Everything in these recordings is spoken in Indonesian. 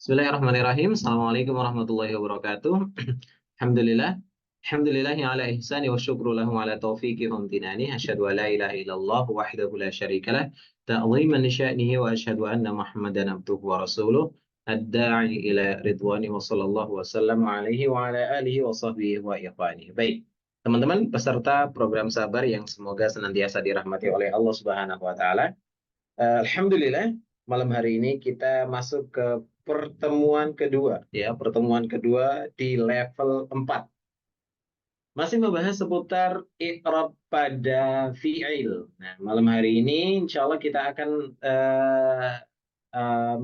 Bismillahirrahmanirrahim. Assalamualaikum warahmatullahi wabarakatuh. Alhamdulillah. Alhamdulillahi ala ihsani wa syukru lahu ala taufiqi wa amtinani. Asyhadu an la ilaha illallah wahdahu la syarika lah. Ta'ziman li sya'nihi wa asyhadu anna Muhammadan abduhu wa rasuluh. Ad-da'i ila ridwani wa sallallahu wa sallam alaihi wa ala alihi wa sahbihi wa ikhwani. Baik. Teman-teman peserta program Sabar yang semoga senantiasa dirahmati oleh Allah Subhanahu wa taala. Alhamdulillah, malam hari ini kita masuk ke pertemuan kedua, ya, pertemuan kedua di level 4. Masih membahas seputar i'rab pada fi'il. Nah, malam hari ini insya Allah kita akan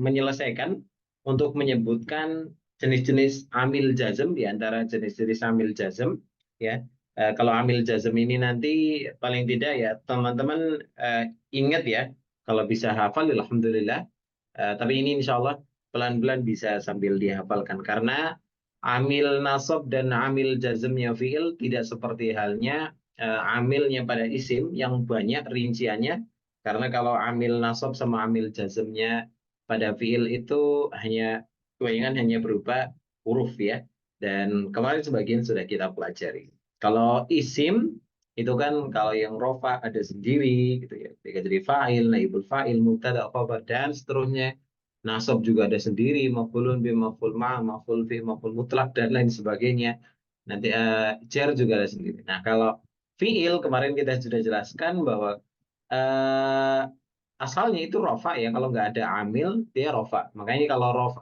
menyelesaikan untuk menyebutkan jenis-jenis amil jazm di antara jenis-jenis amil jazm, ya. Kalau amil jazm ini nanti paling tidak ya teman-teman ingat ya, kalau bisa hafal alhamdulillah. Tapi ini insya Allah pelan-pelan bisa sambil dihafalkan karena amil nasab dan amil jazmnya fi'il tidak seperti halnya amilnya pada isim yang banyak rinciannya. Karena kalau amil nasab sama amil jazmnya pada fiil itu kebanyakan hanya berupa huruf ya. Dan kemarin sebagian sudah kita pelajari. Kalau isim itu kan kalau yang rofa ada sendiri gitu ya. Jika jadi fa'il, naibul fa'il, mubtada, khabar dan seterusnya. Nasab juga ada sendiri, maf'ulun bi, maf'ul ma, maf'ul fi, maf'ul mutlak dan lain sebagainya. Nanti jar juga ada sendiri. Nah, kalau fiil kemarin kita sudah jelaskan bahwa eh, asalnya itu rofa ya, kalau nggak ada amil dia rofa. Makanya kalau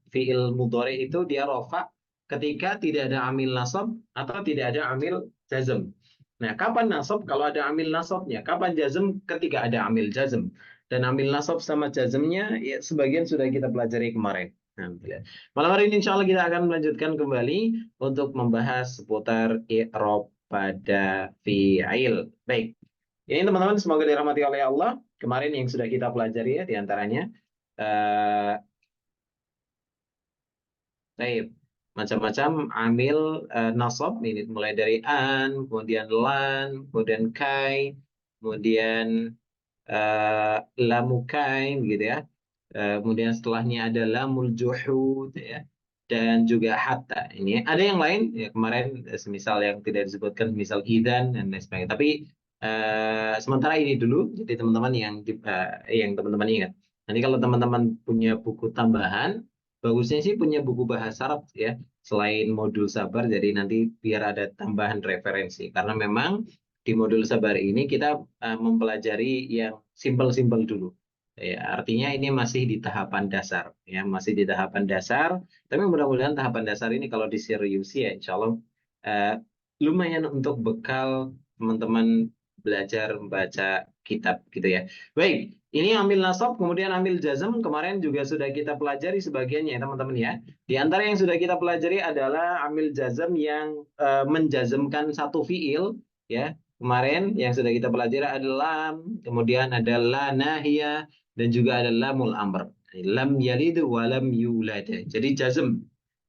fiil mudhari itu dia rofa ketika tidak ada amil nasab atau tidak ada amil jazm. Nah, kapan nasab? Kalau ada amil nasabnya. Kapan jazm? Ketika ada amil jazm. Dan amil nasab sama jazmnya ya sebagian sudah kita pelajari kemarin. Alhamdulillah. Malam hari ini insya Allah kita akan melanjutkan kembali untuk membahas seputar i'rab pada fi'il. Baik. Ini teman-teman semoga dirahmati oleh Allah. Kemarin yang sudah kita pelajari ya diantaranya. Baik. Macam-macam amil nasab ini mulai dari an, kemudian lan, kemudian kai, kemudian lamukai gitu ya. Kemudian setelahnya ada lamul juhud ya. Dan juga hatta. Ini ada yang lain ya kemarin semisal yang tidak disebutkan misal idan dan lain sebagainya. Tapi sementara ini dulu jadi teman-teman yang teman-teman ingat. Nanti kalau teman-teman punya buku tambahan, bagusnya sih punya buku bahasa Arab ya selain modul sabar. Jadi nanti biar ada tambahan referensi karena memang di modul sabar ini kita mempelajari yang simpel-simpel dulu. Ya, artinya ini masih di tahapan dasar, ya masih di tahapan dasar. Tapi mudah-mudahan tahapan dasar ini kalau diseriusi ya, insya Allah eh, lumayan untuk bekal teman-teman belajar membaca kitab gitu ya. Baik, ini amil nasab, kemudian amil jazm kemarin juga sudah kita pelajari sebagiannya ya teman-teman ya. Di antara yang sudah kita pelajari adalah amil jazm yang menjazmkan satu fiil ya. Kemarin yang sudah kita pelajari adalah kemudian ada la nahiyah dan juga ada lamul amr. Lam yalid wa lam yulad. Jadi jazm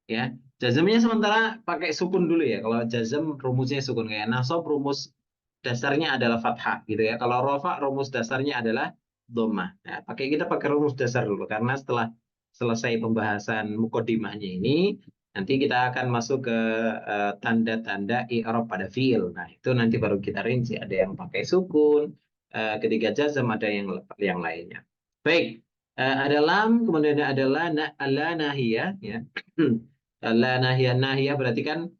ya. Jazmnya sementara pakai sukun dulu ya. Kalau jazm rumusnya sukun kayak nasab rumus dasarnya adalah fathah gitu ya. Kalau rofa rumus dasarnya adalah dhammah. Nah, kita pakai rumus dasar dulu karena setelah selesai pembahasan mukodimahnya ini nanti kita akan masuk ke tanda-tanda i'rab pada fiil. Nah, itu nanti baru kita rinci ada yang pakai sukun, ketika jazm ada yang lainnya. Baik, ada lam, kemudian ada la nahiyah ya. La nahiyah nahiyah berarti kan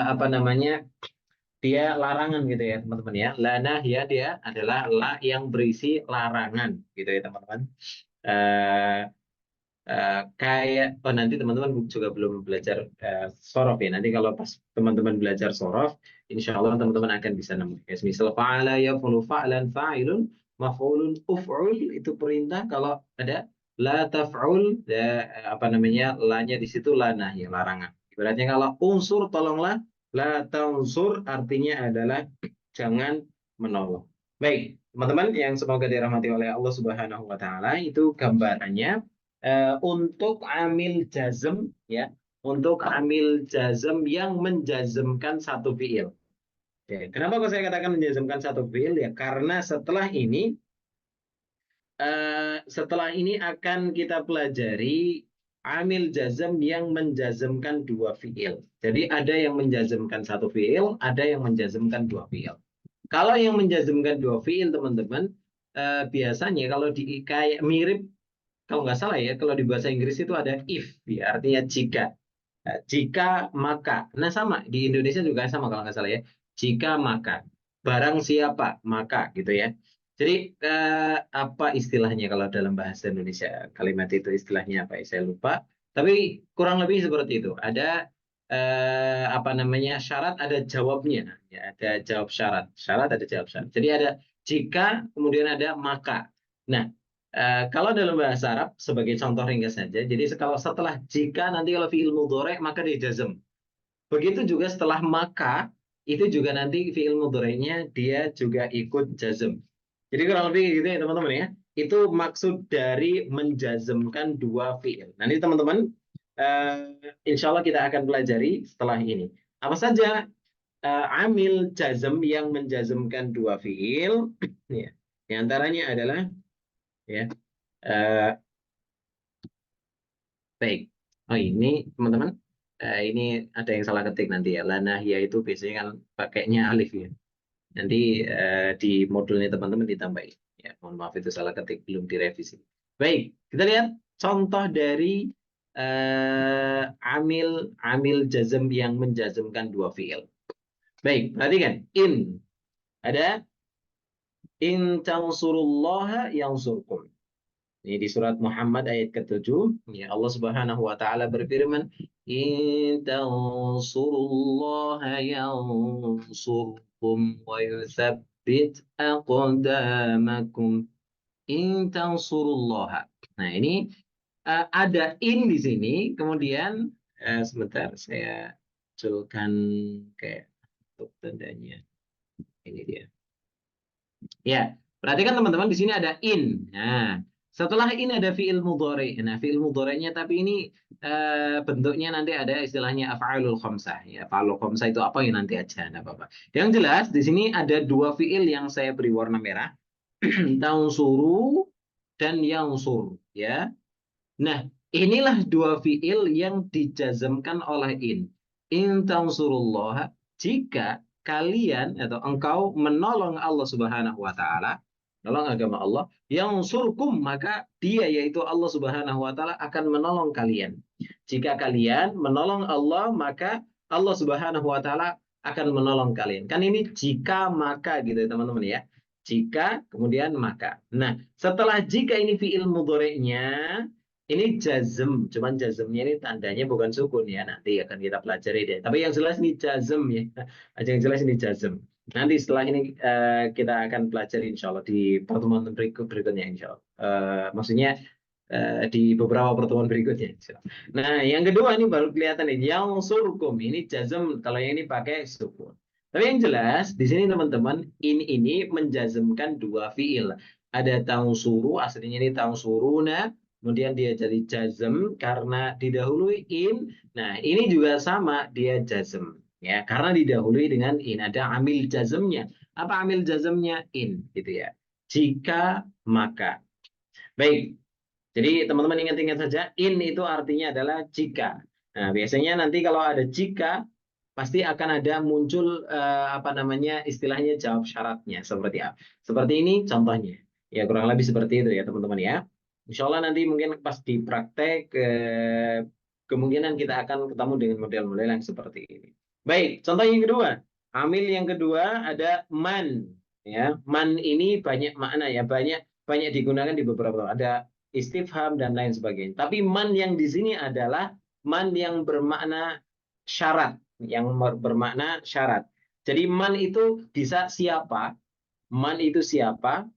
apa namanya? Dia larangan gitu ya teman-teman ya. La nahiyah dia adalah la yang berisi larangan gitu ya teman-teman. Eh, kayak nanti teman-teman juga belum belajar sorof ya. Nanti kalau pas teman-teman belajar sorof, insya Allah teman-teman akan bisa nemu. Ya, misal fa'ala yaf'ulu fa'lan fa'ilun maf'ulun uf'ul itu perintah. Kalau ada la taf'ul apa namanya la-nya di situ la nahi larangan. Ibaratnya kalau unsur tolonglah, la taunsur artinya adalah jangan menolong. Baik, teman-teman yang semoga dirahmati oleh Allah Subhanahu wa taala itu gambarannya untuk amil jazm ya, untuk amil jazm yang menjazmkan satu fiil. Oke, kenapa kok saya katakan menjazmkan satu fiil ya? Karena setelah ini akan kita pelajari amil jazm yang menjazmkan dua fiil. Jadi ada yang menjazmkan satu fiil, ada yang menjazmkan dua fiil. Kalau yang menjazmkan dua fiil, teman-teman, biasanya kalau di kayak mirip, kalau nggak salah ya, kalau di bahasa Inggris itu ada if, ya, artinya jika. Jika maka. Nah sama, di Indonesia juga sama kalau nggak salah ya. Jika maka. Barang siapa, maka gitu ya. Jadi apa istilahnya kalau dalam bahasa Indonesia? Kalimat itu istilahnya apa ya? Saya lupa. Tapi kurang lebih seperti itu. Ada apa namanya, syarat, ada jawabnya. Ya, ada jawab syarat. Syarat ada jawab syarat. Jadi ada jika, kemudian ada maka. Nah, kalau dalam bahasa Arab, sebagai contoh ringkas saja, jadi kalau setelah jika, nanti kalau fi'il mudhari maka dia jazm. Begitu juga setelah maka, itu juga nanti fi'il mudhari'nya dia juga ikut jazm. Jadi kurang lebih gitu ya teman-teman ya. Itu maksud dari menjazmkan dua fi'il. Nanti teman-teman, insya Allah kita akan pelajari setelah ini. Apa saja amil jazm yang menjazmkan dua fi'il? Ya. Di antaranya adalah, ya, eh, baik. Oh ini teman-teman, ini ada yang salah ketik nanti ya. Lana ya itu biasanya kan pakainya alif ya. Nanti di modulnya teman-teman ditambahin. Ya, mohon maaf itu salah ketik, belum direvisi. Baik, kita lihat contoh dari amil amil jazm yang menjazmkan dua fiil. Baik, perhatikan. In ada in tansurullaha yansurkum. Ini di surat Muhammad ayat ke-7, ya, Allah Subhanahu wa taala berfirman, "In tansurullaha yansurkum wa yutsabbit aqdamakum." In tansurullaha. Nah, ini ada in di sini, kemudian sebentar saya munculkan kayak untuk tandanya. Ini dia. Ya, perhatikan teman-teman, di sini ada in. Nah, setelah in ada fi'il mudhari. Nah, fi'il mudhari'nya tapi ini bentuknya nanti ada istilahnya af'alul khamsah. Ya, af'alul khamsah itu apa ya nanti aja, enggak apa-apa. Yang jelas di sini ada dua fi'il yang saya beri warna merah, tansuru dan yansur, ya. Nah, inilah dua fiil yang dijazmkan oleh in. In tansurullah, jika kalian atau engkau menolong Allah Subhanahu wa taala, menolong agama Allah, yang surkum, maka dia yaitu Allah Subhanahu wa taala akan menolong kalian. Jika kalian menolong Allah, maka Allah Subhanahu wa taala akan menolong kalian. Kan ini jika maka gitu ya teman-teman ya. Jika kemudian maka. Nah, setelah jika ini fiil mudhari'nya, ini jazm, cuman jazmnya ini tandanya bukan sukun ya. Nanti akan kita pelajari deh. Tapi yang jelas ini jazm ya. Yang jelas ini jazm. Nanti setelah ini kita akan pelajari insya Allah di pertemuan berikutnya insya Allah. Maksudnya di beberapa pertemuan berikutnya. Insya Allah. Nah, yang kedua ini baru kelihatan nih. Yang surkum ini jazm. Kalau yang ini pakai sukun. Tapi yang jelas di sini teman-teman, ini menjazmkan dua fiil. Ada tangsuru, aslinya ini tangsuruna, kemudian dia jadi jazm karena didahului in. Nah, ini juga sama, dia jazm ya, karena didahului dengan in. Ada amil jazmnya. Apa amil jazmnya? In gitu ya. Jika maka. Baik. Jadi teman-teman ingat-ingat saja, in itu artinya adalah jika. Nah, biasanya nanti kalau ada jika, pasti akan ada muncul apa namanya, istilahnya jawab syaratnya seperti apa. Seperti ini contohnya. Ya kurang lebih seperti itu ya teman-teman ya. Insya Allah nanti mungkin pas di praktek kemungkinan kita akan ketemu dengan model-model yang seperti ini. Baik, contoh yang kedua. Amil yang kedua ada man. Ya, man ini banyak makna ya, banyak banyak digunakan di beberapa. Ada istifham dan lain sebagainya. Tapi man yang di sini adalah man yang bermakna syarat, yang bermakna syarat. Jadi man itu bisa siapa, man itu siapa,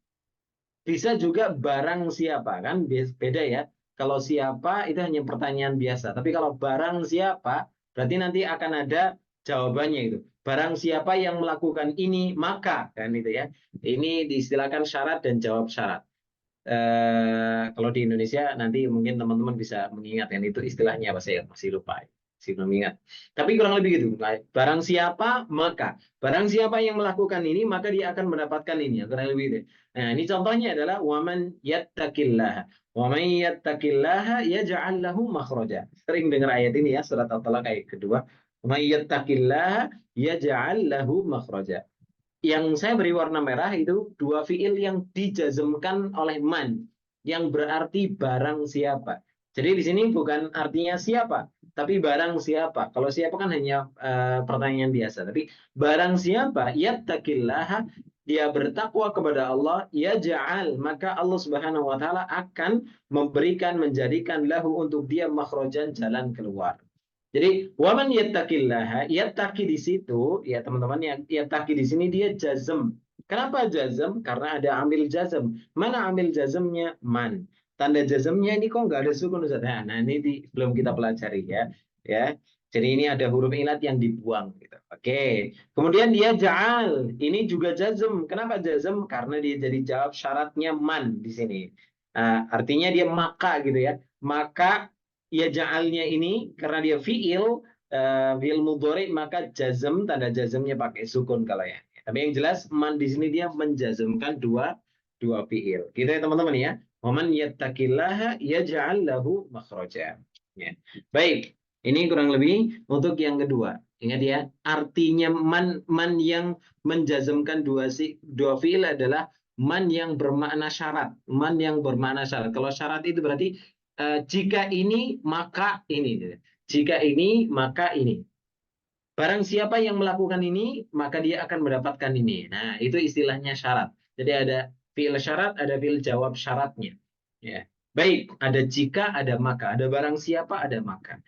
bisa juga barang siapa, kan beda ya. Kalau siapa itu hanya pertanyaan biasa, tapi kalau barang siapa berarti nanti akan ada jawabannya itu. Barang siapa yang melakukan ini maka, kan itu ya. Ini diistilahkan syarat dan jawab syarat. Kalau di Indonesia nanti mungkin teman-teman bisa mengingatkan itu istilahnya apa, saya masih lupa. Belum ingat. Tapi kurang lebih gitu. Nah, barang siapa maka, barang siapa yang melakukan ini maka dia akan mendapatkan ini. Kurang lebih gitu. Nah, ini contohnya adalah waman yattaqillaha. Waman yattaqillaha yaj'al lahu makhraja. Sering dengar ayat ini ya, surat At-Talaq ayat kedua. Waman yattaqillaha yaj'al lahu makhraja. Yang saya beri warna merah itu dua fiil yang dijazmkan oleh man, yang berarti barang siapa. Jadi di sini bukan artinya siapa, tapi barang siapa. Kalau siapa kan hanya pertanyaan biasa, tapi barang siapa yattaqillaha, dia bertakwa kepada Allah, yaj'al, maka Allah Subhanahu wa taala akan memberikan, menjadikan lahu untuk dia makhrajan, jalan keluar. Jadi waman yattaqillaha, yattaqi di situ ya teman-teman, yang yattaqi di sini dia jazm. Kenapa jazm? Karena ada amil jazm. Mana amil jazmnya? Man. Tanda jazmnya ini kok nggak ada sukun Ustaz? Nah, ini belum kita pelajari ya. Ya. Jadi ini ada huruf ilat yang dibuang gitu. Oke. Kemudian dia ja'al. Ini juga jazm. Kenapa jazm? Karena dia jadi jawab syaratnya man di sini. Artinya dia maka gitu ya. Maka ya ja'alnya ini karena dia fiil mudhari, maka jazm, tanda jazmnya pakai sukun kalau ya. Tapi yang jelas man di sini dia menjazmkan dua fiil. Gitu ya teman-teman ya. Waman yattaqillaha yaj'al lahu makhraja. Ya. Baik, ini kurang lebih untuk yang kedua. Ingat ya, artinya man yang menjazmkan dua fiil adalah man yang bermakna syarat. Man yang bermakna syarat. Kalau syarat itu berarti jika ini maka ini. Jika ini maka ini. Barang siapa yang melakukan ini maka dia akan mendapatkan ini. Nah, itu istilahnya syarat. Jadi ada fiil syarat, ada fiil jawab syaratnya. Ya. Baik, ada jika, ada maka, ada barang siapa, ada maka.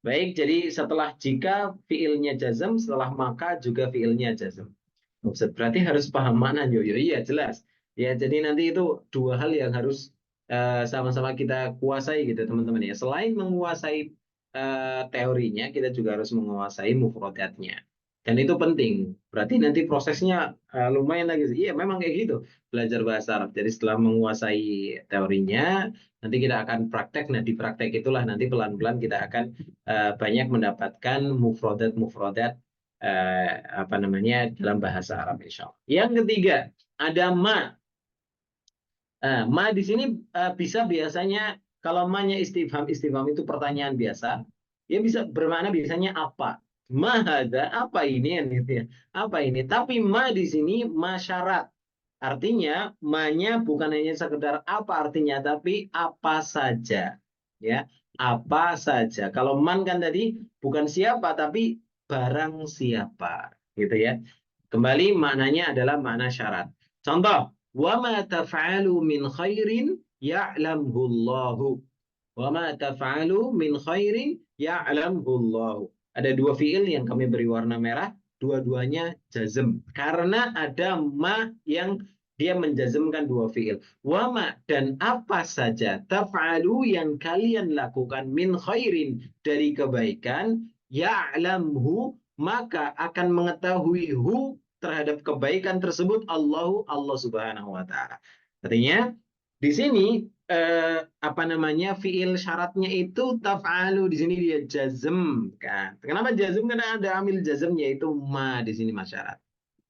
Baik, jadi setelah jika fiilnya jazm, setelah maka juga fiilnya jazm. Berarti harus paham makna yo. Iya jelas. Ya, jadi nanti itu dua hal yang harus sama-sama kita kuasai gitu teman-teman ya. Selain menguasai teorinya, kita juga harus menguasai mufradatnya. Dan itu penting. Berarti nanti prosesnya lumayan lagi. Iya, memang kayak gitu. Belajar bahasa Arab. Jadi setelah menguasai teorinya, nanti kita akan praktek. Nah, di praktek itulah nanti pelan-pelan kita akan banyak mendapatkan mufradat apa namanya dalam bahasa Arab insya Allah. Yang ketiga ada ma. Ma di sini bisa biasanya kalau ma-nya istifham, istifham itu pertanyaan biasa, ya bisa bermakna biasanya apa. Ma ada apa ini gitu ya. Apa ini? Tapi ma di sini ma syarat. Artinya ma-nya bukan hanya sekedar apa artinya, tapi apa saja. Ya, apa saja. Kalau man kan tadi bukan siapa tapi barang siapa, gitu ya. Kembali maknanya adalah makna syarat. Contoh, wa ma taf'alu min khairin ya'lamhu Allahu. Wa ma taf'alu min khairin ya'lamhu Allahu. Ada dua fiil yang kami beri warna merah, dua-duanya jazm. Karena ada ma yang dia menjazmkan dua fiil. Wa ma, dan apa saja taf'alu yang kalian lakukan min khairin dari kebaikan, ya'lamhu, maka akan mengetahui terhadap kebaikan tersebut Allah Subhanahu wa taala. Artinya di sini apa namanya fiil syaratnya itu taf'alu, di sini dia jazm kan. Kenapa jazm? Karena ada amil jazmnya yaitu ma di sini masyarat.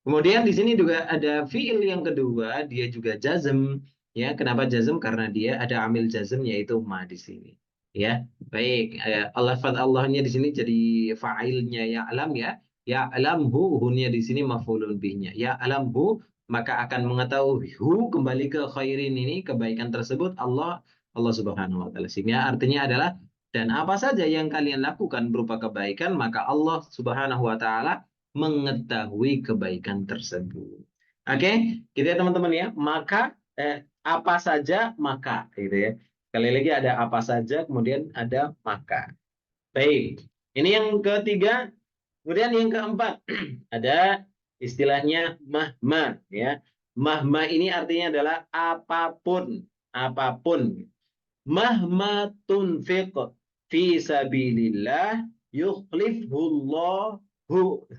Kemudian di sini juga ada fiil yang kedua, dia juga jazm. Ya, kenapa jazm? Karena dia ada amil jazm yaitu ma di sini. Ya, baik. Lafaz Allahnya di sini jadi fa'ilnya ya'lam ya. Ya'lamhu, hunya di sini maf'ulun bihnya. Ya'lamhu, maka akan mengetahui kembali ke khairin ini, kebaikan tersebut Allah Subhanahu wa taala. Sehingga artinya adalah dan apa saja yang kalian lakukan berupa kebaikan, maka Allah Subhanahu wa taala mengetahui kebaikan tersebut. Oke, gitu ya teman-teman ya. Maka apa saja maka gitu ya. Sekali lagi ada apa saja, kemudian ada maka. Baik. Ini yang ketiga. Kemudian yang keempat ada istilahnya mahma ya. Mahma ini artinya adalah apapun, apapun. Mahma tunfiq fi sabilillah yukhlifhullahu.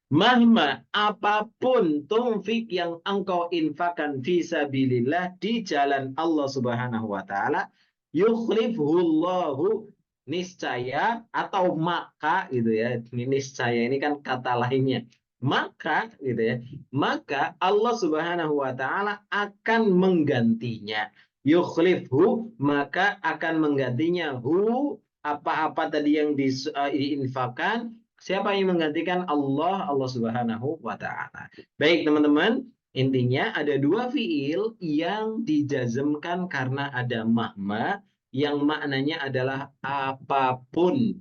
Mahma, apapun tunfik yang engkau infakkan fi sabilillah, di jalan Allah Subhanahu wa taala, yukhlifhullahu, niscaya atau maka gitu ya. Ini niscaya ini kan kata lainnya. Maka gitu ya. Maka Allah Subhanahu wa taala akan menggantinya. Yukhlifhu, maka akan menggantinya hu, apa-apa tadi yang diinfakkan. Siapa yang menggantikan? Allah, Allah Subhanahu wa taala. Baik, teman-teman. Intinya ada dua fiil yang dijazmkan karena ada mahma yang maknanya adalah apapun.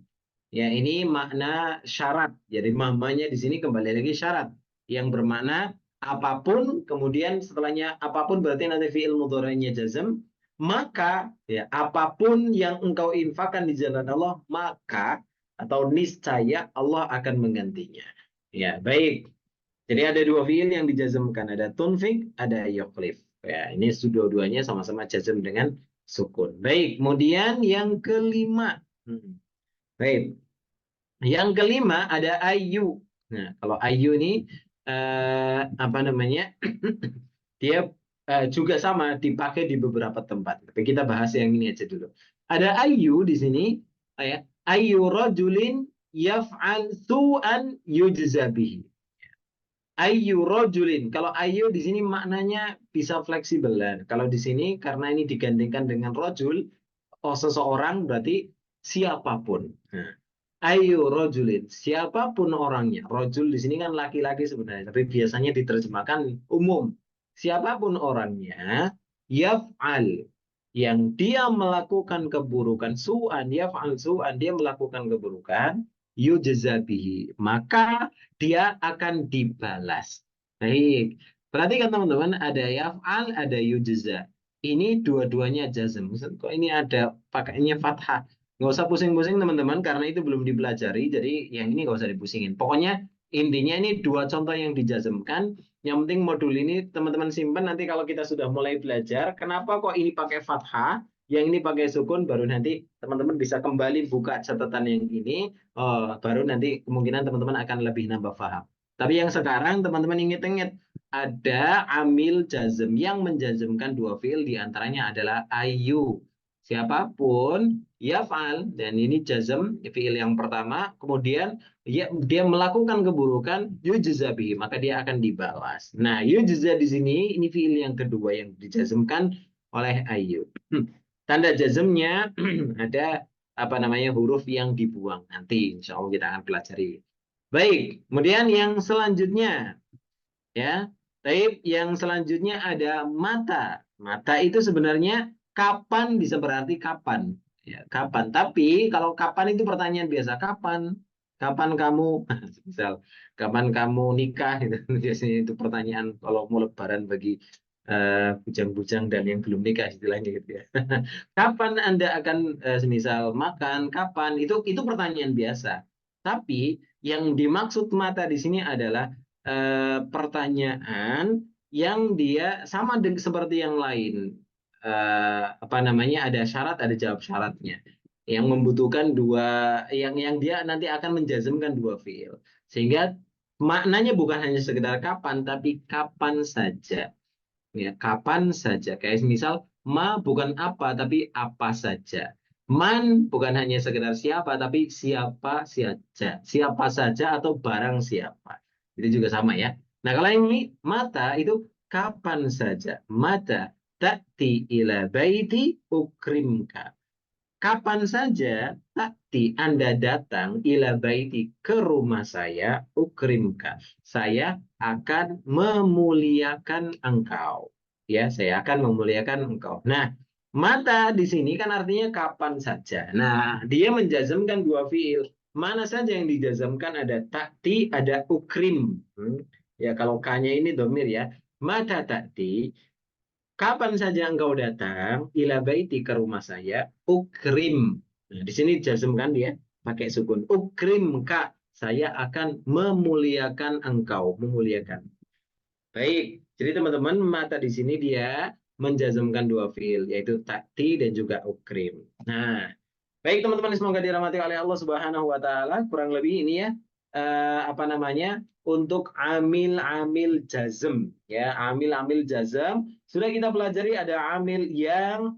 Ya, ini makna syarat. Jadi mahmanya di sini kembali lagi syarat yang bermakna apapun, kemudian setelahnya apapun berarti nanti fiil mudhari'nya jazm, maka ya apapun yang engkau infakkan di jalan Allah, maka atau niscaya Allah akan menggantinya. Ya, baik. Jadi ada dua fiil yang dijazmkan, ada tunfik, ada yukhlif. Ya, ini dua-duanya sama-sama jazm dengan sukun. Baik, kemudian yang kelima. Baik, yang kelima ada ayu. Nah, kalau ayu ini apa namanya? Dia juga sama dipakai di beberapa tempat. Tapi kita bahas yang ini aja dulu. Ada ayu di sini, ya. Ayu rajulin yaf'al su'an yujza bihi. Ayu rojulin. Kalau ayu di sini maknanya bisa fleksibel. Kalau di sini karena ini digandingkan dengan rojul, oh seseorang berarti siapapun. Nah, ayu rojulin, siapapun orangnya. Rojul di sini kan laki-laki sebenarnya, tapi biasanya diterjemahkan umum. Siapapun orangnya, yaf'al, yang dia melakukan keburukan, su'an, yaf'al su'an, dia melakukan keburukan, yujza bihi, maka dia akan dibalas. Baik, perhatikan teman-teman, ada yaf'al, ada yujza. Ini dua-duanya jazm. Kok ini ada pakainya fathah? Nggak usah pusing-pusing teman-teman, karena itu belum dipelajari, jadi yang ini nggak usah dipusingin. Pokoknya intinya ini dua contoh yang dijazmkan. Yang penting modul ini teman-teman simpan, nanti kalau kita sudah mulai belajar, kenapa kok ini pakai fathah, yang ini pakai sukun, baru nanti teman-teman bisa kembali buka catatan yang ini, baru nanti kemungkinan teman-teman akan lebih nambah paham. Tapi yang sekarang teman-teman ingat-ingat, ada amil jazm yang menjazmkan dua fiil, diantaranya adalah ayu. Siapapun yaf'al, dan ini jazm fiil yang pertama, kemudian dia melakukan keburukan, yujza bihi, maka dia akan dibalas. Nah, yujza di sini ini fiil yang kedua yang dijazmkan oleh ayu. Tanda jazmnya ada apa namanya huruf yang dibuang. Nanti insya Allah kita akan pelajari. Baik, kemudian yang selanjutnya ya. Taib yang selanjutnya ada mata. Mata itu sebenarnya kapan bisa berarti kapan. Ya, kapan. Tapi kalau kapan itu pertanyaan biasa. Kapan? Kapan kamu misal kapan kamu nikah gitu. Biasanya itu pertanyaan kalau mau lebaran bagi bujang-bujang dan yang belum nikah istilahnya gitu ya. Kapan Anda akan semisal makan? Kapan? Itu pertanyaan biasa. Tapi yang dimaksud mata di sini adalah pertanyaan yang dia sama seperti yang lain. Apa namanya? Ada syarat, ada jawab syaratnya. Yang membutuhkan yang dia nanti akan menjazmkan dua fiil. Sehingga maknanya bukan hanya sekedar kapan, tapi kapan saja. Ya, kapan saja. Kayak misal ma bukan apa, tapi apa saja. Man bukan hanya sekedar siapa, tapi siapa saja. Siapa saja atau barang siapa. Itu juga sama ya. Nah, kalau ini mata itu kapan saja. Mata ta'ti ila baiti ukrimka. Kapan saja takti Anda datang ila baiti ke rumah saya, ukrimka. Saya akan memuliakan engkau. Ya, saya akan memuliakan engkau. Nah, mata di sini kan artinya kapan saja. Nah, dia menjazmkan dua fiil. Mana saja yang dijazmkan ada takti, ada ukrim. Ya, kalau K-nya ini domir ya. Mata takti, kapan saja engkau datang, ila baiti ke rumah saya, ukrim. Nah, di sini jazmkan dia pakai sukun. Ukrim kak, saya akan memuliakan engkau, memuliakan. Baik, jadi teman-teman mata di sini dia menjazmkan dua fiil, yaitu takti dan juga ukrim. Nah, baik teman-teman, semoga dirahmati oleh Allah Subhanahu wa taala. Kurang lebih ini ya apa namanya? Untuk amil-amil jazm ya, amil-amil jazm sudah kita pelajari. Ada amil yang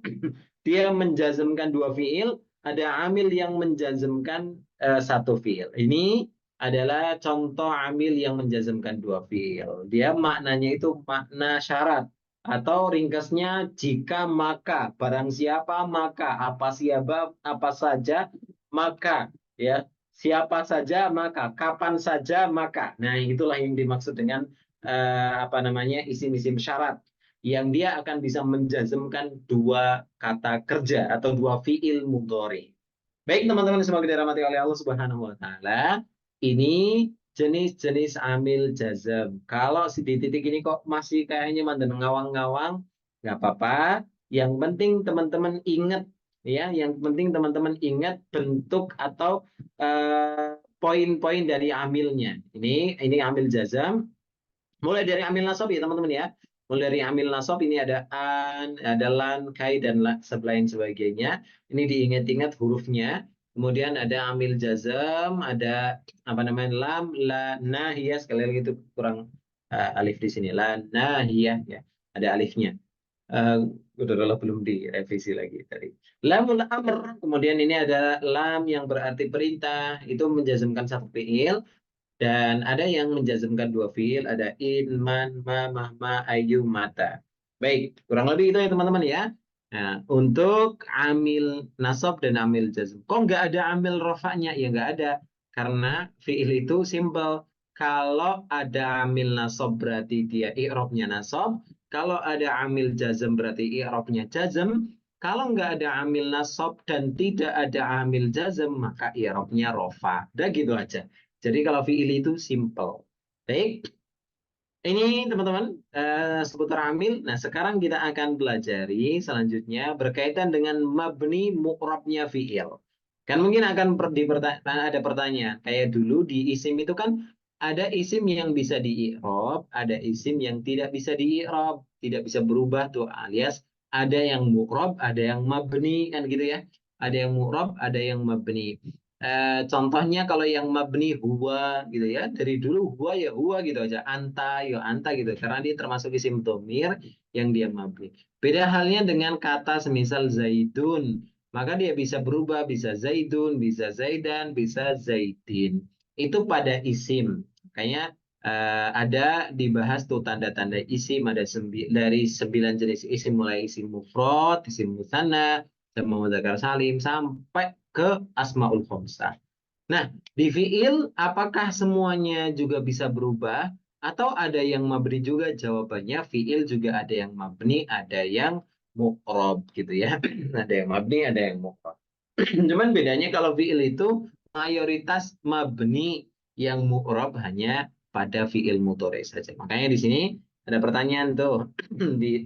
dia menjazmkan dua fiil, ada amil yang menjazmkan satu fiil. Ini adalah contoh amil yang menjazmkan dua fiil. Dia maknanya itu makna syarat atau ringkasnya jika maka, barang siapa maka, apa siapa apa saja maka, ya, siapa saja maka, kapan saja maka. Nah, itulah yang dimaksud dengan apa namanya, isim-isim syarat yang dia akan bisa menjazmkan dua kata kerja atau dua fiil mudhari. Baik teman-teman, semoga dirahmati oleh Allah Subhanahu wa taala. Ini jenis-jenis amil jazm. Kalau di titik ini kok masih kayaknya mandan ngawang-ngawang, nggak apa-apa. Yang penting teman-teman ingat, ya, yang penting teman-teman ingat bentuk atau poin-poin dari amilnya. Ini amil jazm. Mulai dari amil nasab ya teman-teman ya. Mulai dari amil nasab ini ada an, ada lan, kai, dan lain sebagainya. Ini diingat-ingat hurufnya. Kemudian ada amil jazam, ada apa namanya lam, la, nahiyah. Sekali lagi itu kurang alif di sini. La, nahiyah ya. Ada alifnya. Udah belum direvisi lagi tadi. Lamul amr, kemudian ini ada lam yang berarti perintah, itu menjazmkan satu fiil. Dan ada yang menjazmkan dua fiil, ada in, man, ma, ayu, mata. Baik, kurang lebih itu ya teman-teman ya. Nah, untuk amil nasab dan amil jazm. Kok nggak ada amil rofaknya? Ya nggak ada. Karena fiil itu simple. Kalau ada amil nasab berarti dia i'rabnya nasab. Kalau ada amil jazm berarti i'rabnya jazm. Kalau nggak ada amil nasab dan tidak ada amil jazm, maka i'rabnya rofa. Udah gitu aja. Jadi kalau fiil itu simple. Baik, ini teman-teman seputar amil. Nah, sekarang kita akan pelajari selanjutnya berkaitan dengan mabni mu'rabnya fiil. Kan mungkin akan ada pertanyaan. Kayak dulu di isim itu kan ada isim yang bisa di-i'rab, ada isim yang tidak bisa di-i'rab, tidak bisa berubah tuh, alias ada yang mu'rab, ada yang mabni kan gitu ya. Ada yang mu'rab, ada yang mabni. Contohnya kalau yang mabni huwa gitu ya, dari dulu huwa ya huwa gitu aja, anta ya anta gitu, karena dia termasuk isim domir yang dia mabni. Beda halnya dengan kata semisal zaidun, maka dia bisa berubah, bisa zaidun, bisa zaidan, bisa zaidin. Itu pada isim. Makanya ada dibahas tuh tanda-tanda isim, ada dari 9 jenis isim, mulai isim mufrad, isim musanna, sama mudzakkar salim, sampai ke asmaul khamsah. Nah, di fiil apakah semuanya juga bisa berubah atau ada yang mabni juga? Jawabannya fiil juga ada yang mabni, ada yang mu'rob gitu ya. Ada yang mabni, ada yang mu'rob. Cuman bedanya kalau fiil itu mayoritas mabni, yang mu'rob hanya pada fiil mudhari saja. Makanya di sini ada pertanyaan tuh di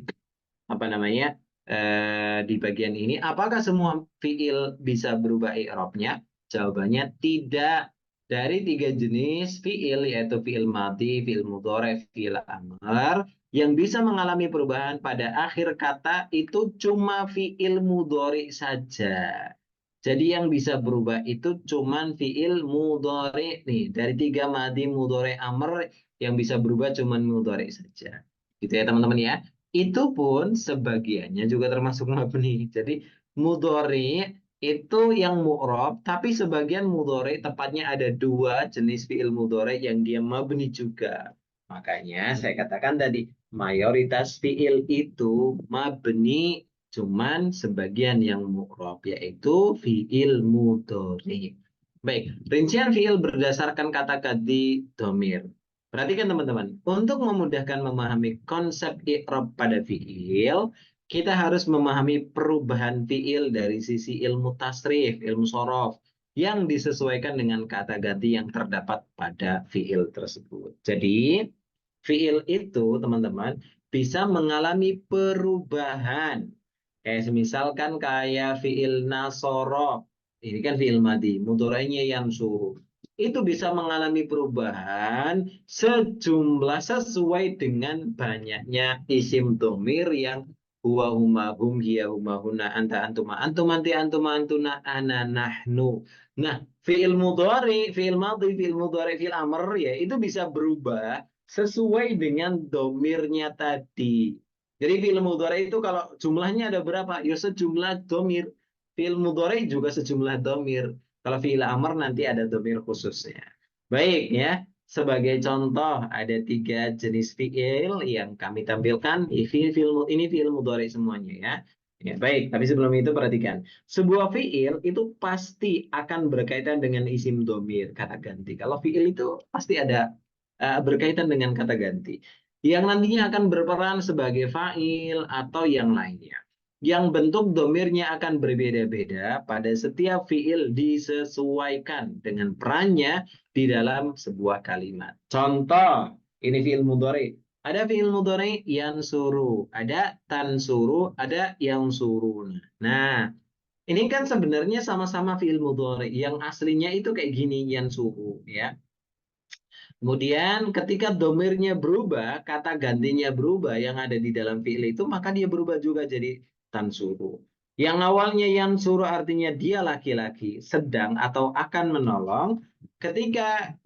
apa namanya di bagian ini, apakah semua fiil bisa berubah i'rabnya? Jawabannya tidak. Dari 3 jenis fiil, yaitu fiil mati, fiil mudhari, fiil amr, yang bisa mengalami perubahan pada akhir kata itu cuma fiil mudhari saja. Jadi yang bisa berubah itu cuma fiil mudhari nih. Dari 3 madi, mudhari, amr, yang bisa berubah cuma mudhari saja. Gitu ya teman-teman ya. Itu pun sebagiannya juga termasuk mabni. Jadi mudhari itu yang mu'rob, tapi sebagian mudhari tepatnya ada 2 jenis fiil mudhari yang dia mabni juga. Makanya saya katakan tadi mayoritas fiil itu mabni, cuman sebagian yang mu'rob yaitu fiil mudhari. Baik, rincian fiil berdasarkan kata ganti domir. Perhatikan teman-teman, untuk memudahkan memahami konsep i'rab pada fiil, kita harus memahami perubahan fiil dari sisi ilmu tasrif, ilmu sorof, yang disesuaikan dengan kata ganti yang terdapat pada fiil tersebut. Jadi, fiil itu teman-teman bisa mengalami perubahan. Kayak misalkan kayak fiil nasoro, ini kan fiil madi, mudorainya yansu. Itu bisa mengalami perubahan sejumlah sesuai dengan banyaknya isim domir yang huwa huma hum hiya huma huna anta antuma antum anti antuma antuna ana nahnu. Nah, fiil mudhari, fiil madhi, fiil mudhari, fiil amr ya itu bisa berubah sesuai dengan domirnya tadi. Jadi fiil mudhari itu kalau jumlahnya ada berapa? Ya sejumlah domir. fi'il mudhari juga sejumlah domir. Kalau fi'il amr nanti ada domir khususnya. Baik ya, sebagai contoh ada 3 jenis fi'il yang kami tampilkan. Ini fi'il mudhari semuanya ya. Ya, baik, tapi sebelum itu perhatikan. Sebuah fi'il itu pasti akan berkaitan dengan isim domir, kata ganti. Kalau fi'il itu pasti ada berkaitan dengan kata ganti. Yang nantinya akan berperan sebagai fa'il atau yang lainnya. Yang bentuk domirnya akan berbeda-beda pada setiap fi'il disesuaikan dengan perannya di dalam sebuah kalimat. Contoh, ini fi'il mudhari. Ada fi'il mudhari yang suruh, ada tan suruh, ada yang suruh. Nah, ini kan sebenarnya sama-sama fi'il mudhari. Yang aslinya itu kayak gini, yang suruh ya. Kemudian ketika domirnya berubah, kata gantinya berubah yang ada di dalam fi'il itu, maka dia berubah juga jadi tansuru. Yang awalnya yang suruh artinya dia laki-laki, sedang atau akan menolong. Ketika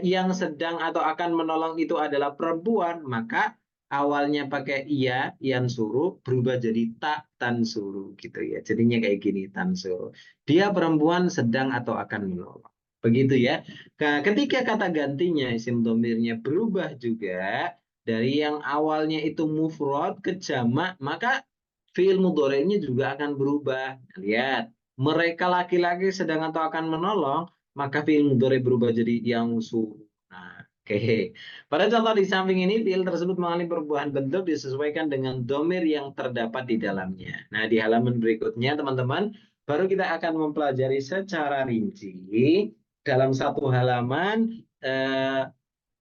yang sedang atau akan menolong itu adalah perempuan, maka awalnya pakai iya, yang suruh, berubah jadi tak tansuru gitu ya. Jadinya kayak gini, tansuru. Dia perempuan sedang atau akan menolong. Begitu ya. Nah, ketika kata gantinya isim domirnya berubah juga dari yang awalnya itu mufrad ke jamak, maka fi'il mudhari'nya juga akan berubah. Lihat, mereka laki-laki sedang atau akan menolong, maka fi'il mudhari' berubah jadi yang suruh. Nah, oke. Pada contoh di samping ini, fi'il tersebut mengalami perubahan bentuk disesuaikan dengan domir yang terdapat di dalamnya. Nah, di halaman berikutnya, teman-teman, baru kita akan mempelajari secara rinci dalam satu halaman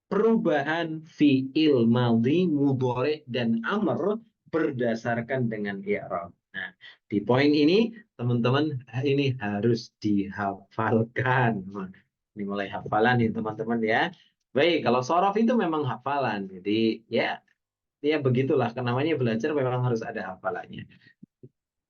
perubahan fi'il madhi, mudhari dan amr berdasarkan dengan i'rab. Nah, di poin ini teman-teman ini harus dihafalkan. Ini mulai hafalan nih teman-teman ya. Baik, kalau sorof itu memang hafalan. Jadi ya begitulah. Namanya belajar memang harus ada hafalannya.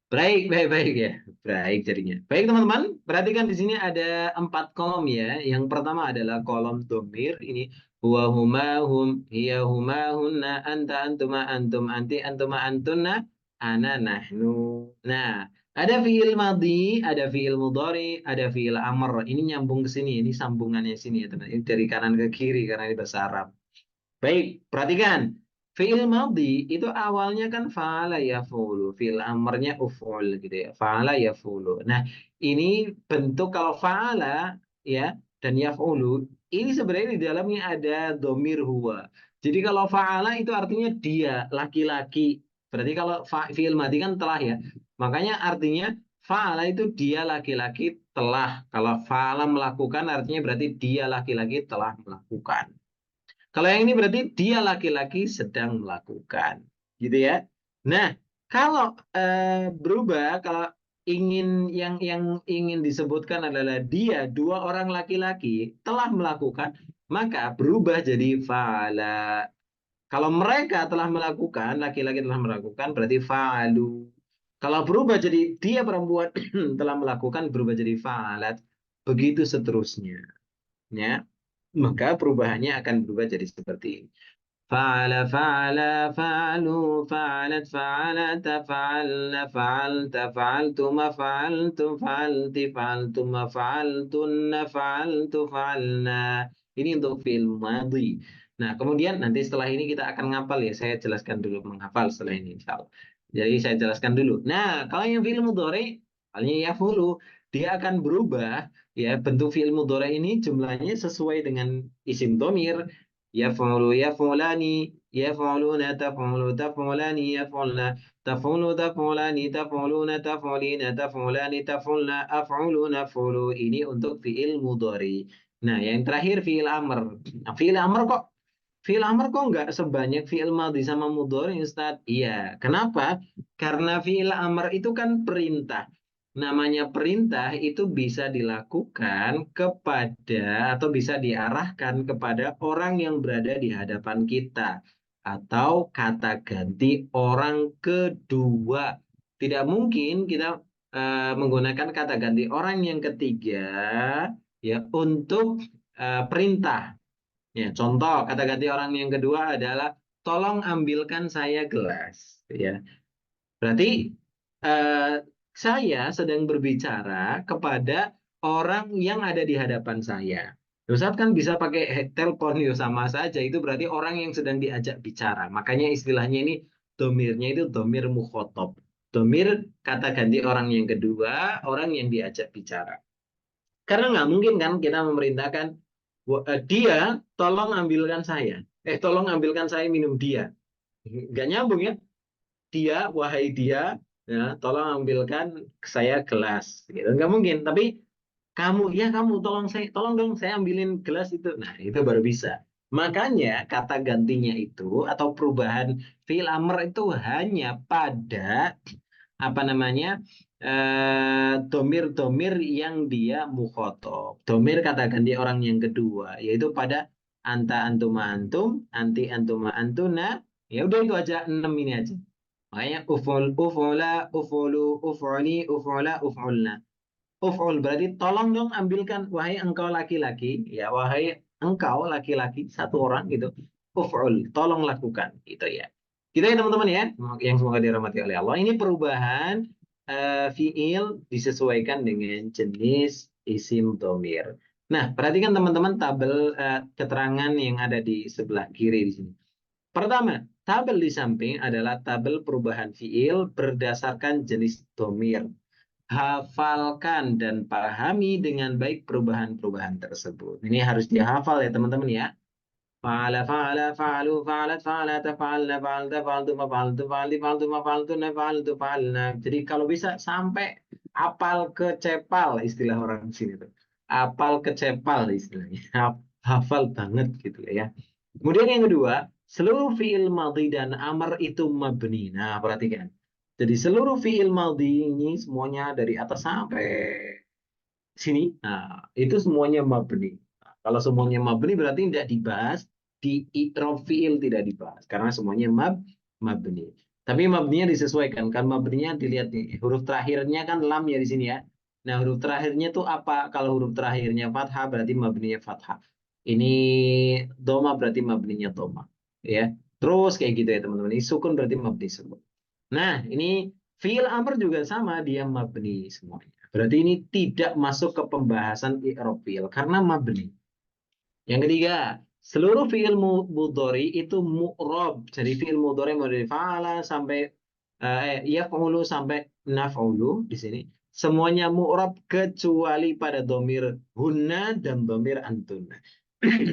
Baik, baik, baik ya. Baik jadinya. Baik teman-teman, perhatikan di sini ada 4 kolom ya. Yang pertama adalah kolom domir. Ini huwa huma hum, hiya huma hunna, anta antuma antum, anti antuma antunna, ana nahnu. Nah, ada fiil madhi, ada fiil mudhari, ada fiil amr. Ini nyambung ke sini, ini sambungannya sini ya teman. Ini dari kanan ke kiri karena ini bahasa Arab. Baik, perhatikan. Fi'il madhi itu awalnya kan fa'ala yaf'ulu. Fi'il amrnya uf'ul gitu ya. Fa'ala yaf'ulu. Nah, ini bentuk kalau fa'ala ya dan yaf'ulu ini sebenarnya di dalamnya ada domir huwa. Jadi kalau fa'ala itu artinya dia, laki-laki. Berarti kalau fi'il madhi kan telah ya. Makanya artinya fa'ala itu dia laki-laki telah. Kalau fa'ala melakukan artinya berarti dia laki-laki telah melakukan. Kalau yang ini berarti dia laki-laki sedang melakukan, gitu ya. Nah, kalau berubah, kalau yang ingin disebutkan adalah dia dua orang laki-laki telah melakukan, maka berubah jadi fa'ala. Kalau mereka telah melakukan, laki-laki telah melakukan, berarti fa'alu. Kalau berubah jadi dia perempuan telah melakukan, berubah jadi fa'alat. Begitu seterusnya. Ya. Maka perubahannya akan berubah jadi seperti ini. Fa'ala, fa'ala, fa'alu, fa'alat, fa'alata, fa'alna, fa'alta, fa'altuma, fa'altum, fa'alti, fa'altuma, fa'altunna, fa'altu, fa'alna. Ini untuk fi'il madhi. Nah, kemudian nanti setelah ini kita akan ngapal ya. Saya jelaskan dulu menghafal setelah ini, insyaallah. Jadi saya jelaskan dulu. Nah, kalau yang fi'il mudhari, halnya yafulu, dia akan berubah ya. Bentuk fi'il mudhari ini jumlahnya sesuai dengan isim domir. Yaf'ulu, yaf'ulani, yaf'uluna, taf'ulu, taf'ulani, yaf'ulna, taf'ulu, taf'ulani, taf'uluna, taf'ulina, taf'ulani, taf'ulna, af'ulu, naf'ulu. Ini untuk fi'il mudhari. Nah, yang terakhir fi'il amr. Nah, fi'il amr kok nggak sebanyak fi'il madhi sama mudhari Ustaz? Iya, kenapa? Karena fi'il amr itu kan perintah. Namanya perintah itu bisa dilakukan kepada atau bisa diarahkan kepada orang yang berada di hadapan kita atau kata ganti orang kedua. Tidak mungkin kita menggunakan kata ganti orang yang ketiga ya untuk perintah. Ya, contoh kata ganti orang yang kedua adalah tolong ambilkan saya gelas. Ya, berarti Saya sedang berbicara kepada orang yang ada di hadapan saya. Ustadz kan bisa pakai telepon ya sama saja. Itu berarti orang yang sedang diajak bicara. Makanya istilahnya ini domirnya itu domir mukhotob. Domir kata ganti orang yang kedua, orang yang diajak bicara. Karena nggak mungkin kan kita memerintahkan dia tolong ambilkan saya. Tolong ambilkan saya minum dia. Nggak nyambung ya. Dia, wahai dia, ya, tolong ambilkan saya gelas. Gitu. Nggak mungkin. Tapi kamu tolong saya, tolong dong saya ambilin gelas itu. Nah, itu baru bisa. Makanya kata gantinya itu atau perubahan fi'il amr itu hanya pada apa namanya domir-domir yang dia mukhotob. Domir kata ganti orang yang kedua, yaitu pada anta antuma antum, anti antuma antuna. Ya udah itu aja 6 ini aja. Makanya uful, ufula, ufulu, ufuli, ufula, ufulna. Uf'ul berarti tolong dong ambilkan wahai engkau laki-laki, ya wahai engkau laki-laki satu orang gitu. Uf'ul, tolong lakukan gitu ya. Kita ya teman-teman ya, yang semoga dirahmati oleh Allah. Ini perubahan fiil disesuaikan dengan jenis isim domir. Nah, perhatikan teman-teman tabel keterangan yang ada di sebelah kiri di sini. Pertama, tabel di samping adalah tabel perubahan fiil berdasarkan jenis domir. Hafalkan dan pahami dengan baik perubahan-perubahan tersebut. Ini harus dihafal ya teman-teman ya. Fa'ala, fa'ala, fa'alu, fa'alat, fa'alata, fa'alna, fa'alta, fa'altu, fa'altu, fa'alti, fa'altu, fa'altu, fa'altu, fa'alna. Jadi kalau bisa sampai apal kecepal istilah orang sini tuh. Apal kecepal istilahnya. Hafal banget gitu ya. Kemudian yang kedua, seluruh fiil madhi dan amar itu mabni. Nah, perhatikan. Jadi seluruh fiil madhi ini semuanya dari atas sampai sini, nah, itu semuanya mabni. Nah, kalau semuanya mabni berarti tidak dibahas, di i'rab fiil tidak dibahas karena semuanya mabni. Tapi mabninya disesuaikan, kan mabninya dilihat nih, huruf terakhirnya kan lam ya di sini ya. Nah, huruf terakhirnya tuh apa? Kalau huruf terakhirnya fathah berarti mabninya fathah. Ini doma berarti mabninya doma, ya. Terus kayak gitu ya teman-teman. Ini sukun berarti mabni sukun. Nah, ini fiil amr juga sama, dia mabni semuanya. Berarti ini tidak masuk ke pembahasan i'rab fiil karena mabni. Yang ketiga, seluruh fiil mudhari itu mu'rab. Jadi fiil mudhari mulai dari fa'ala sampai yaf'ulu sampai naf'ulu di sini. Semuanya mu'rab kecuali pada domir hunna dan domir antuna.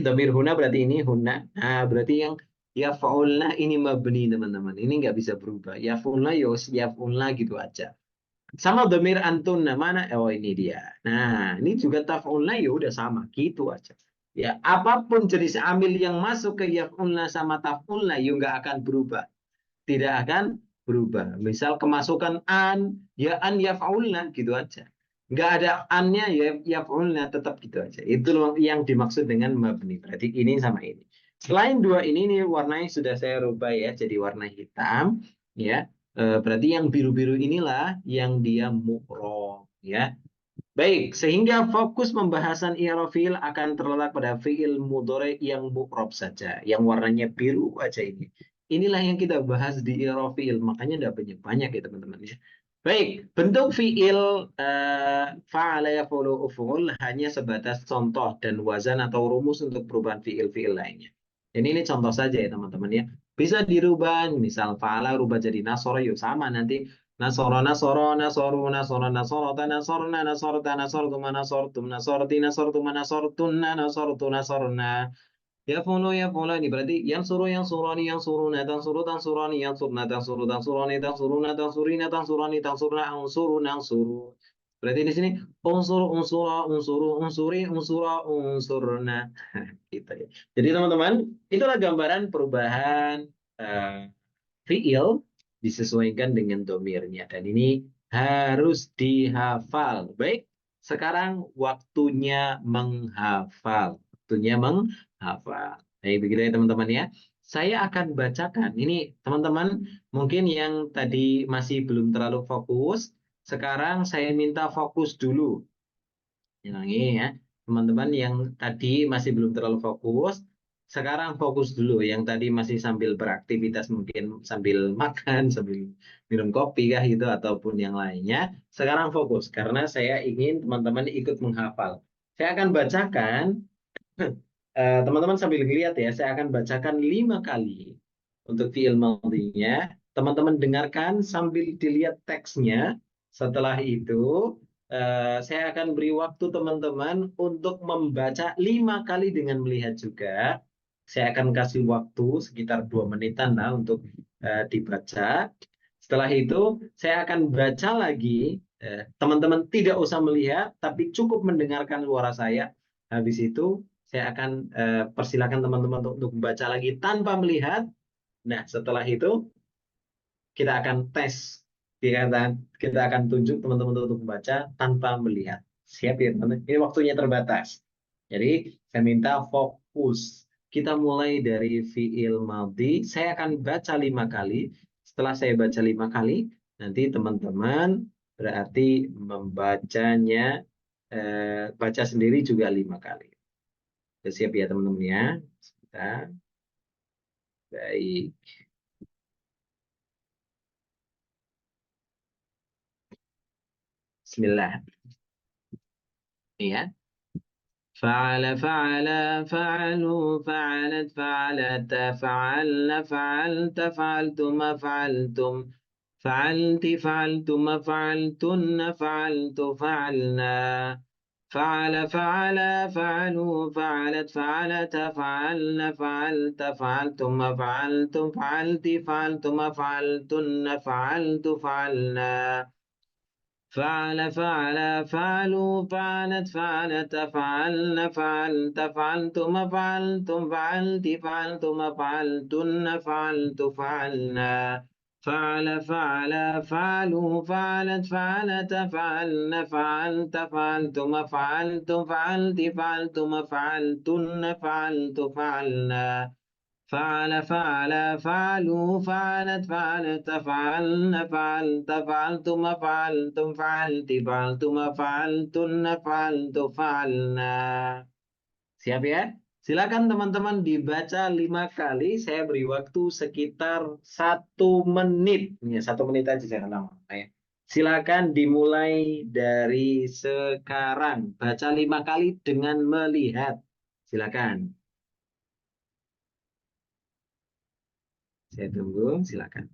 Domir hunna berarti ini hunna. Nah, berarti yang yaf'ulna ini mabni teman-teman. Ini nggak bisa berubah. Yaf'ulna yos yaf'ulna gitu aja. Sama domir antun, nah mana? Oh ini dia. Nah, ini juga taf'ulna ya udah sama, gitu aja. Ya, apapun jenis amil yang masuk ke yaf'ulna sama taf'ulna ya nggak akan berubah. Tidak akan berubah. Misal kemasukan an, ya an yaf'ulna gitu aja. Nggak ada annya ya yaf'ulna tetap gitu aja. Itu yang dimaksud dengan mabni. Berarti ini sama ini. Selain dua ini warnanya sudah saya rubah ya jadi warna hitam ya. Berarti yang biru-biru inilah yang dia mu'rob ya. Baik, sehingga fokus pembahasan i'rab fiil akan terletak pada fiil mudhari yang mu'rob saja, yang warnanya biru aja ini. Inilah yang kita bahas di i'rab fiil, makanya tidak banyak-banyak ya teman-teman ya. Baik, bentuk fiil fa'ala yaf'ulu uf'ul hanya sebatas contoh dan wazan atau rumus untuk perubahan fiil-fiil lainnya. Ini contoh saja ya teman-teman ya. Bisa dirubah, misal fa'ala rubah jadi nasoro, yuk sama nanti nasoro nasoro nasoru nasoro nasorota nasorna nasorta nasortuma nasortum nasorti nasortuma nasortunna nasortu nasorna. Ya fulu ini berarti yang surani yang suruna tan suru tan surani yang surna tan suru tan surani tan suruna tan surina tan surani tan surna unsuru nang suru. Berarti di sini unsur unsura unsuru unsuri unsura unsurna gitu ya. Jadi teman-teman, itulah gambaran perubahan fiil disesuaikan dengan domirnya. Dan ini harus dihafal. Baik, sekarang waktunya menghafal. Waktunya menghafal. Baik, begitu ya teman-teman ya. Saya akan bacakan. Ini teman-teman mungkin yang tadi masih belum terlalu fokus. Sekarang saya minta fokus dulu. Ini ya. Teman-teman yang tadi masih belum terlalu fokus, sekarang fokus dulu. Yang tadi masih sambil beraktivitas, mungkin sambil makan, sambil minum kopi kah itu ataupun yang lainnya. Sekarang fokus karena saya ingin teman-teman ikut menghafal. Saya akan bacakan, teman-teman sambil lihat ya, saya akan bacakan 5 kali untuk fi'il madhinya. Teman-teman dengarkan sambil dilihat teksnya. Setelah itu, saya akan beri waktu teman-teman untuk membaca 5 kali dengan melihat juga. Saya akan kasih waktu sekitar 2 menitan lah untuk dibaca. Setelah itu, saya akan baca lagi. Teman-teman tidak usah melihat, tapi cukup mendengarkan suara saya. Habis itu, saya akan persilakan teman-teman untuk membaca lagi tanpa melihat. Nah, setelah itu kita akan tes. Kita akan tunjuk teman-teman untuk membaca tanpa melihat. Siap ya, teman-teman? Ini waktunya terbatas. Jadi, saya minta fokus. Kita mulai dari fi'il madhi. Saya akan baca 5 kali. Setelah saya baca 5 kali, nanti teman-teman berarti membacanya, baca sendiri juga 5 kali. Siap ya teman-teman ya. Sebentar. Baik. Bismillah. Ya. فعل فعل فعلوا فعلت فعلت فعلن فعلت فعلتم فعلتم فعلت فعلتم فعلتن فعلت فعلنا فعل فعل فعلوا فعلت فعلت فعلن فعلت فعلتم فعلتم فعلت فعلتم فعلتن فعلت فعلنا فعل فعل فعلوا فعلت فعلت فعلن فعلت فعلتم فعلتم فعلت فعلتم فعلتن فعلت فعلنا فعل فعل فعلوا فعلت فعلت فعلن فعلت فعلتم فعلتم فعلت فعلتم فعلتن فعلت فعلنا فعل فعل فعلوا فعلت فعلت فعلن فعلت فعلتم فعلتم فعلت فعلتم فعلتن فعلت فعلنا. Siap ya? Silakan teman-teman dibaca 5 kali. Saya beri waktu sekitar 1 menit. Ya, 1 menit aja jangan lama. Ya. Silakan dimulai dari sekarang. Baca 5 kali dengan melihat. Silakan. Saya tunggu. Silakan.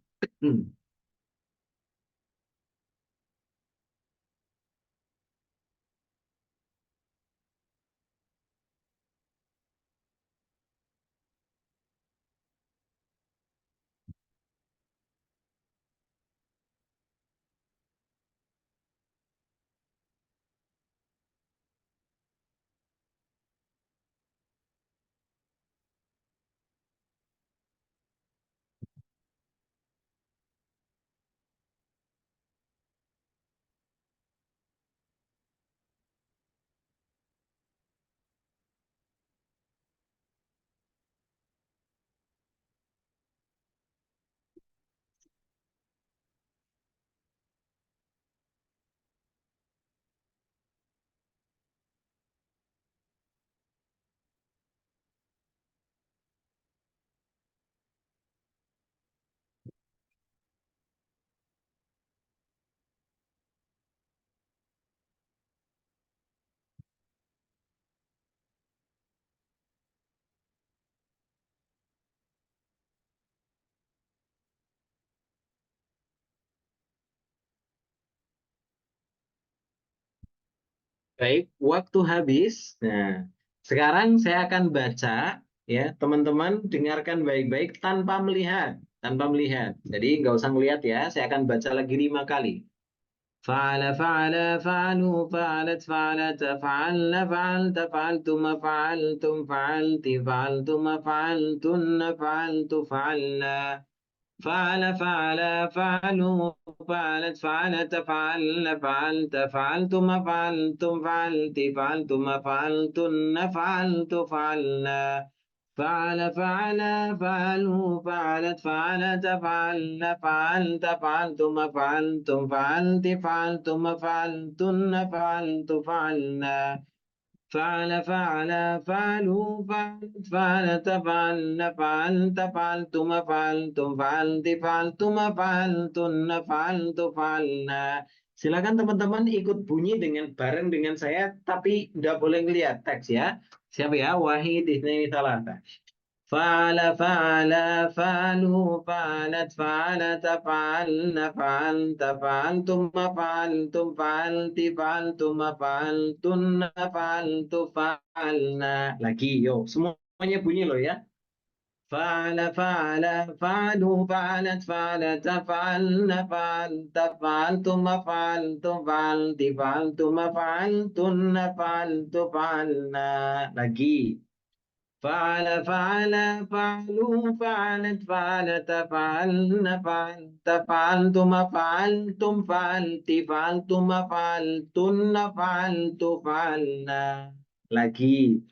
Baik, waktu habis. Nah, sekarang saya akan baca, ya, teman-teman dengarkan baik-baik tanpa melihat, tanpa melihat. Jadi nggak usah melihat ya. Saya akan baca lagi 5 kali. فعل فعل فعلوا فعلت فعلت فعلن فعلت فعلتم فعلتم فعلت فعلتم فعلتن فعلت فعلنا فعل فعل فعلوا فعلت فعلت فعلن فعلت فعلتم فعلتم فعلت فعلتم فعلتن فعلت فعلنا فعل فعل فعلوا فعلت فعلت فعلن فعلت فعلتم فعلتم فعلت فعلتم فعلتن فعلت فعلنا فعل فعل فعلوا فعلت فعلت فعلن فعلت فعلتم فعلتم فعلت فعلتم فعلتن فعلت فعلنا. Silakan teman-teman ikut bunyi dengan bareng dengan saya, tapi nggak boleh ngelihat teks ya. Siapa ya? Wahid ini salah. فعل فعل فعلوا فعلت فعلت فعلن فعلت فعلتم فعلتم فعلت فعلتم فعلتن فعلت فعلنا. Lagi yo, semuanya bunyi loh ya. فعل فعل فعلوا فعلت فعلت فعلن فعلت فعلتم فعلتم فعلت فعلتم فعلتن فعلت فعلنا. Lagi. فعل فعل فعلوا فعلت فعلت فعلن فعلت فعلتم فعلتم فعلت فعلتم فعلتن فعلت فعلنا. Lagi.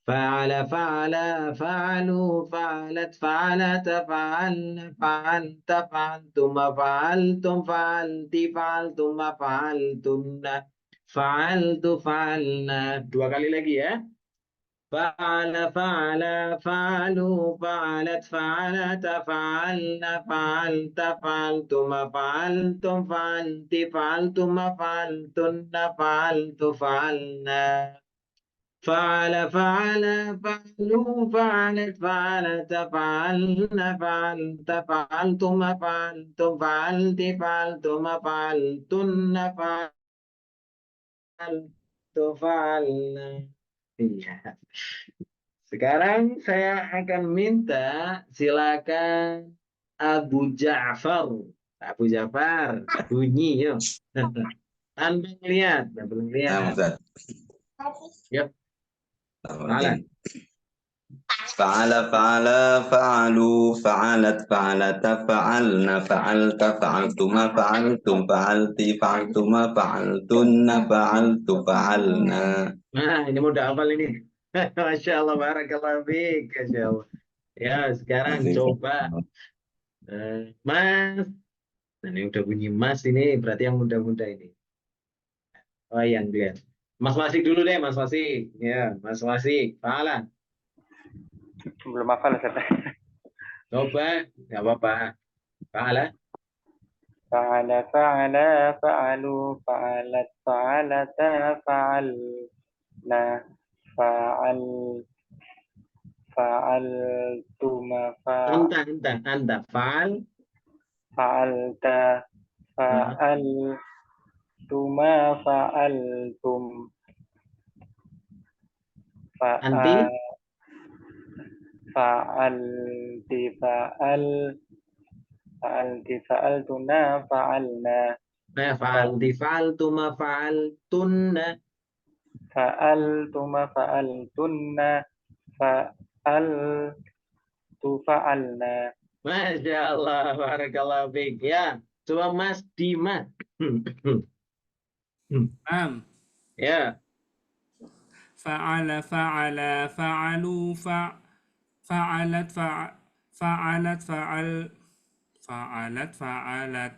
فعل فعل فعلوا فعلت فعلت فعلن فعلت فعلتم فعلتم فعلت فعلتم فعلتن فعلت فعلنا. Dua kali lagi ya. فعل فعل فعلوا فعلت فعلت فعلن فعلت فعلتم فعلتم فعلت فعلتم فعلتن فعلت فعلنا. فعل فعل فعلوا فعلت فعلت فعلن فعلت فعلتم فعلتم فعلت فعلتم فعلتن فعلت فعلنا. Iya. Sekarang saya akan minta silakan Abu Ja'far. Abu Ja'far, bunyi yuk. Tanpa melihat, tanpa Nah, melihat. Ustaz. Yuk, Bismillahirrahmanirrahim. malam. فعل فعل فعلوا فعلت فعلت فعلن فعلت فعلتما فعلتم فعلت فعلتما فعلتن فعلت فعلنا. Nah, ini mudah hafal ini. Masya Allah, barakallahu fiik. Masya Allah. Ya, sekarang coba Mas. Nah, ini udah bunyi Mas ini, berarti yang muda-muda ini. Oh, yang dia. Mas Wasik dulu deh, Mas Wasik. Ya, Mas Wasik. Pahala. Belum hafal Ustaz. Coba, nggak apa-apa. Pahala. Fa'ala fa'ala fa'alu fa'alat fa'alata fa'alna fa'al fa'altuma Anta. Faal. fa'alta Nah, fa'altuma fa'altum anti. fa'alti fa'altuna fa'alna Nah, faal. Tuma faal. Tunna. fa'altuma fa'altunna fa'altu fa'alna. Masya Allah. Barakallahu fiik. Ya, coba Mas Dimas. نعم. Ya, فعل فعل فعلوا فعلت فعلت فعلت فعلت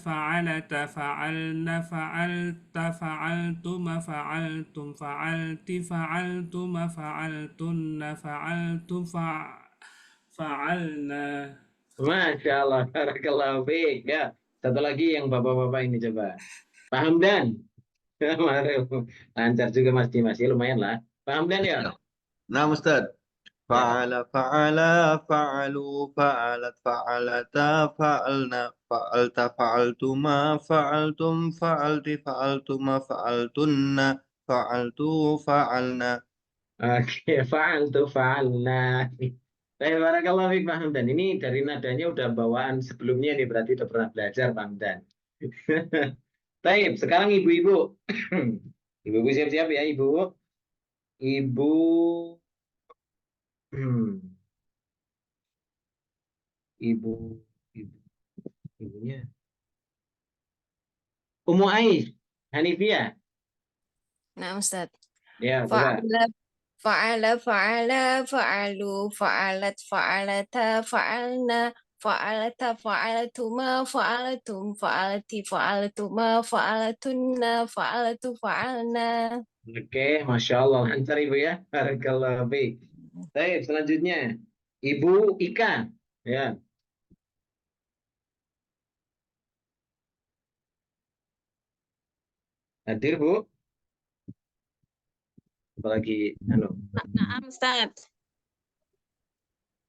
فعلت فعلن فعلت فعلتم فعلتم فعلت فعلتم فعلتن فعلت فعلنا. Masya Allah. Barakallahu fiik. Ya, satu lagi yang bapak-bapak ini coba. Pak Hamdan. Lancar juga Mas Dimas. Ya, lumayan lah. Pak Hamdan ya. Nah, Ustaz. Ya. Fa'ala fa'ala fa'alu fa'alat fa'alata fa'alna fa'alta fa'altuma fa'altum fa'alti fa'altuma fa'altunna fa'altu fa'alna. Oke, faal tuh faalna. Baik, barakallahu fiik Pak Hamdan. Ini dari nadanya udah bawaan sebelumnya nih, berarti udah pernah belajar Pak Hamdan. Baik, sekarang ibu-ibu. Ibu-ibu siap-siap ya, ibu. Ibu, ibu, ibu, ibunya. Ummu Ais, Hanifiyah. Nah, Ustaz. Ya, coba. Fa'ala fa'ala fa'ala fa'alu fa'alat fa'alata fa'alna فعلت فعلتما فعلتم فعلت فعلتما فعلتن فعلت فعلنا. Oke, Masya Allah. Lancar Ibu ya. Barakallahu fiik. Baik, selanjutnya. Ibu Ika. Ya, hadir Bu. Apalagi, Naam, Ustaz.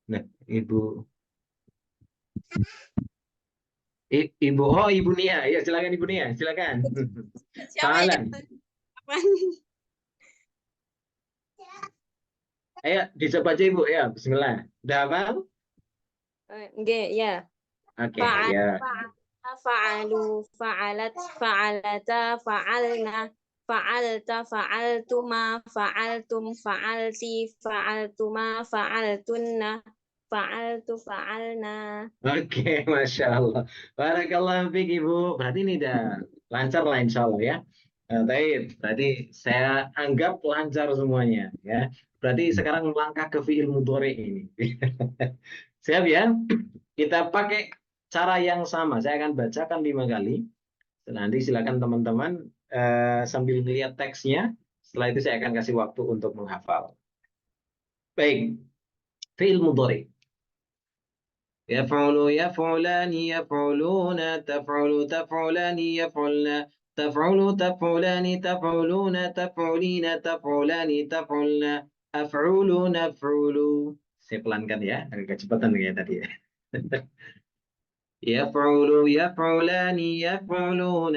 nah, Ibu, oh Ibu Nia. Ya, silakan Ibu Nia, silakan. Siapa ya? Fa'alan. Apaan? Ayo, dicoba aja Ibu. Ya, bismillah. Udah hafal? Nggih, ya. Oke, Fa'al, ya. fa'alu, fa'alat, fa'alata, fa'alna, fa'alta, fa'altuma, fa'altum, fa'alti, fa'altuma, fa'altunna, fa'altu, fa'alna. Oke, Masya Allah. Barakallahu fiik Ibu. Berarti ini udah lancar lah insya Allah ya. Baik, berarti saya anggap lancar semuanya ya. Berarti sekarang melangkah ke fiil mudhari ini. Siap ya? Kita pakai cara yang sama. Saya akan bacakan 5 kali. Nanti silakan teman-teman sambil melihat teksnya. Setelah itu saya akan kasih waktu untuk menghafal. Baik, fiil mudhari. يفعل يفعلان يفعلون تفعل تفعلان يفعلن تفعل تفعلان تفعلون تفعلين تفعلان تفعلن أفعول نفعل. Saya pelankan ya, agak kecepatan kayak tadi ya. يفعل يفعلان يفعلون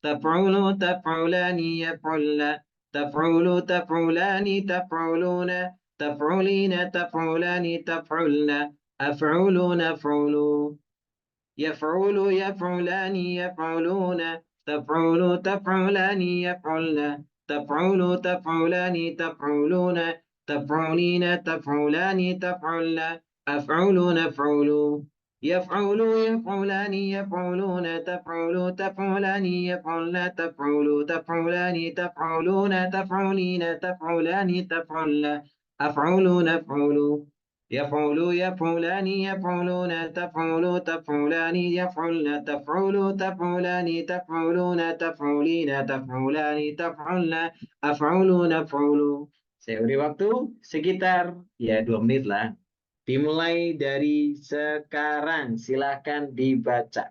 تفعل تفعلان يفعلن تفعل تفعلان تفعلون تفعلين تفعلان تفعلن أفعل نفعل يفعل يفعلان يفعلون تفعل تفعلان يفعلن تفعل تفعلان تفعلون تفعلين تفعلان تفعلن أفعل نفعل يفعل يفعلان يفعلون تفعل تفعلان يفعلن تفعل تفعلان تفعلون تفعلين تفعلان تفعلن أفعل نفعل يفعل يفعلان يفعلون تفعل تفعلان يفعلن تفعل تفعلان تفعلون تفعلين تفعلان تفعلن أفعل نفعل. Saya beri waktu sekitar ya 2 menit lah. Dimulai dari sekarang, silakan dibaca.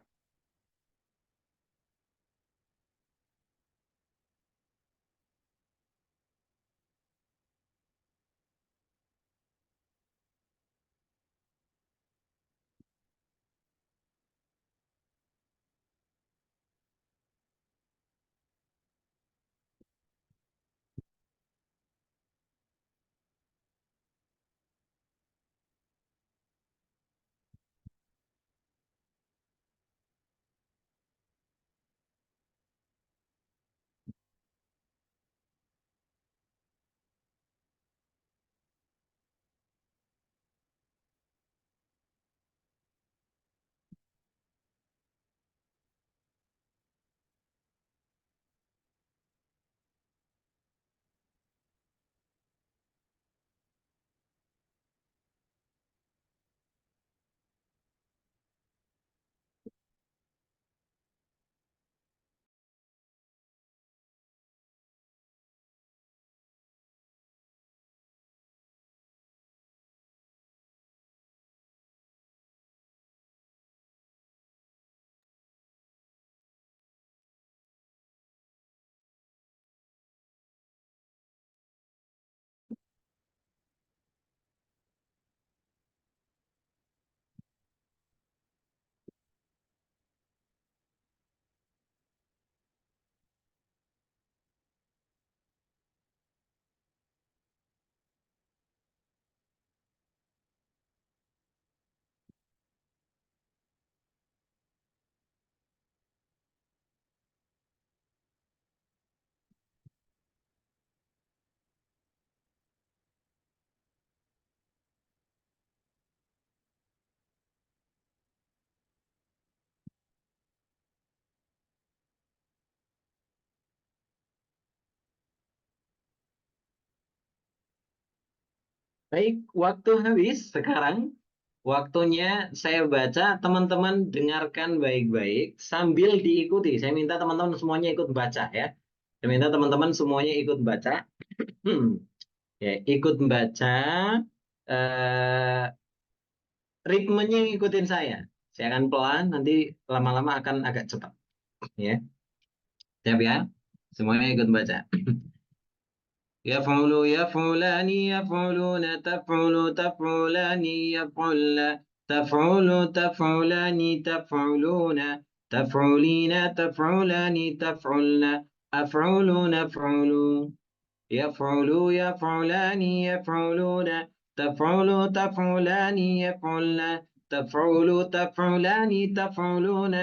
Baik, waktu habis sekarang. Waktunya saya baca, teman-teman dengarkan baik-baik sambil diikuti. Saya minta teman-teman semuanya ikut baca ya. Saya minta teman-teman semuanya ikut baca. Ya, ikut baca. Eh, ritmenya ngikutin saya. Saya akan pelan, nanti lama-lama akan agak cepat. Ya, siap ya? Semuanya ikut baca. يفعل يفعلان يفعلون تفعل تفعلان يفعل تفعل تفعلان تفعلون تفعلين تفعلان تفعلن أفعل نفعل يفعل يفعلان يفعلون تفعل تفعلان يفعلن تفعل تفعلان تفعلون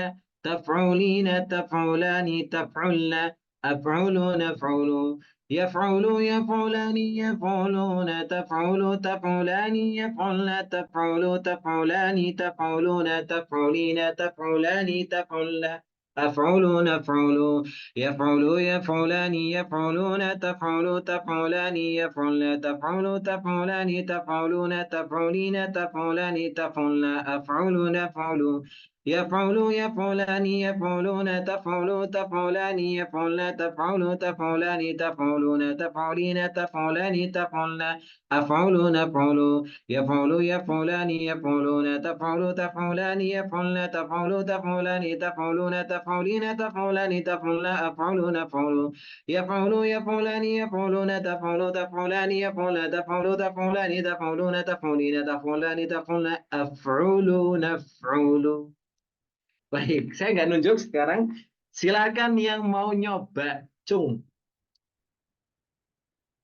تفعلين تفعلان تفعلن أفعل نفعل يفعل يفعلان يفعلون تفعل تفعلان يفعلن تفعل تفعلان تفعلون تفعلين تفعلان تفعلن أفعل نفعل يفعل يفعلان يفعلون تفعل تفعلان يفعلن تفعل تفعلان تفعلون تفعلين تفعلان تفعلن أفعل نفعل يفعل يفعلان يفعلون تفعل تفعلان يفعلن تفعل تفعلان تفعلون تفعلين تفعلان تفعلن أفعل نفعل يفعل يفعلان يفعلون تفعل تفعلان يفعلن تفعل تفعلان تفعلون تفعلين تفعلان تفعلن أفعل نفعل يفعل يفعلان يفعلون تفعل تفعلان يفعلن تفعل تفعلان تفعلون تفعلين تفعلان تفعلن أفعل نفعل. Baik, saya nggak nunjuk sekarang. Silakan yang mau nyoba, Cung.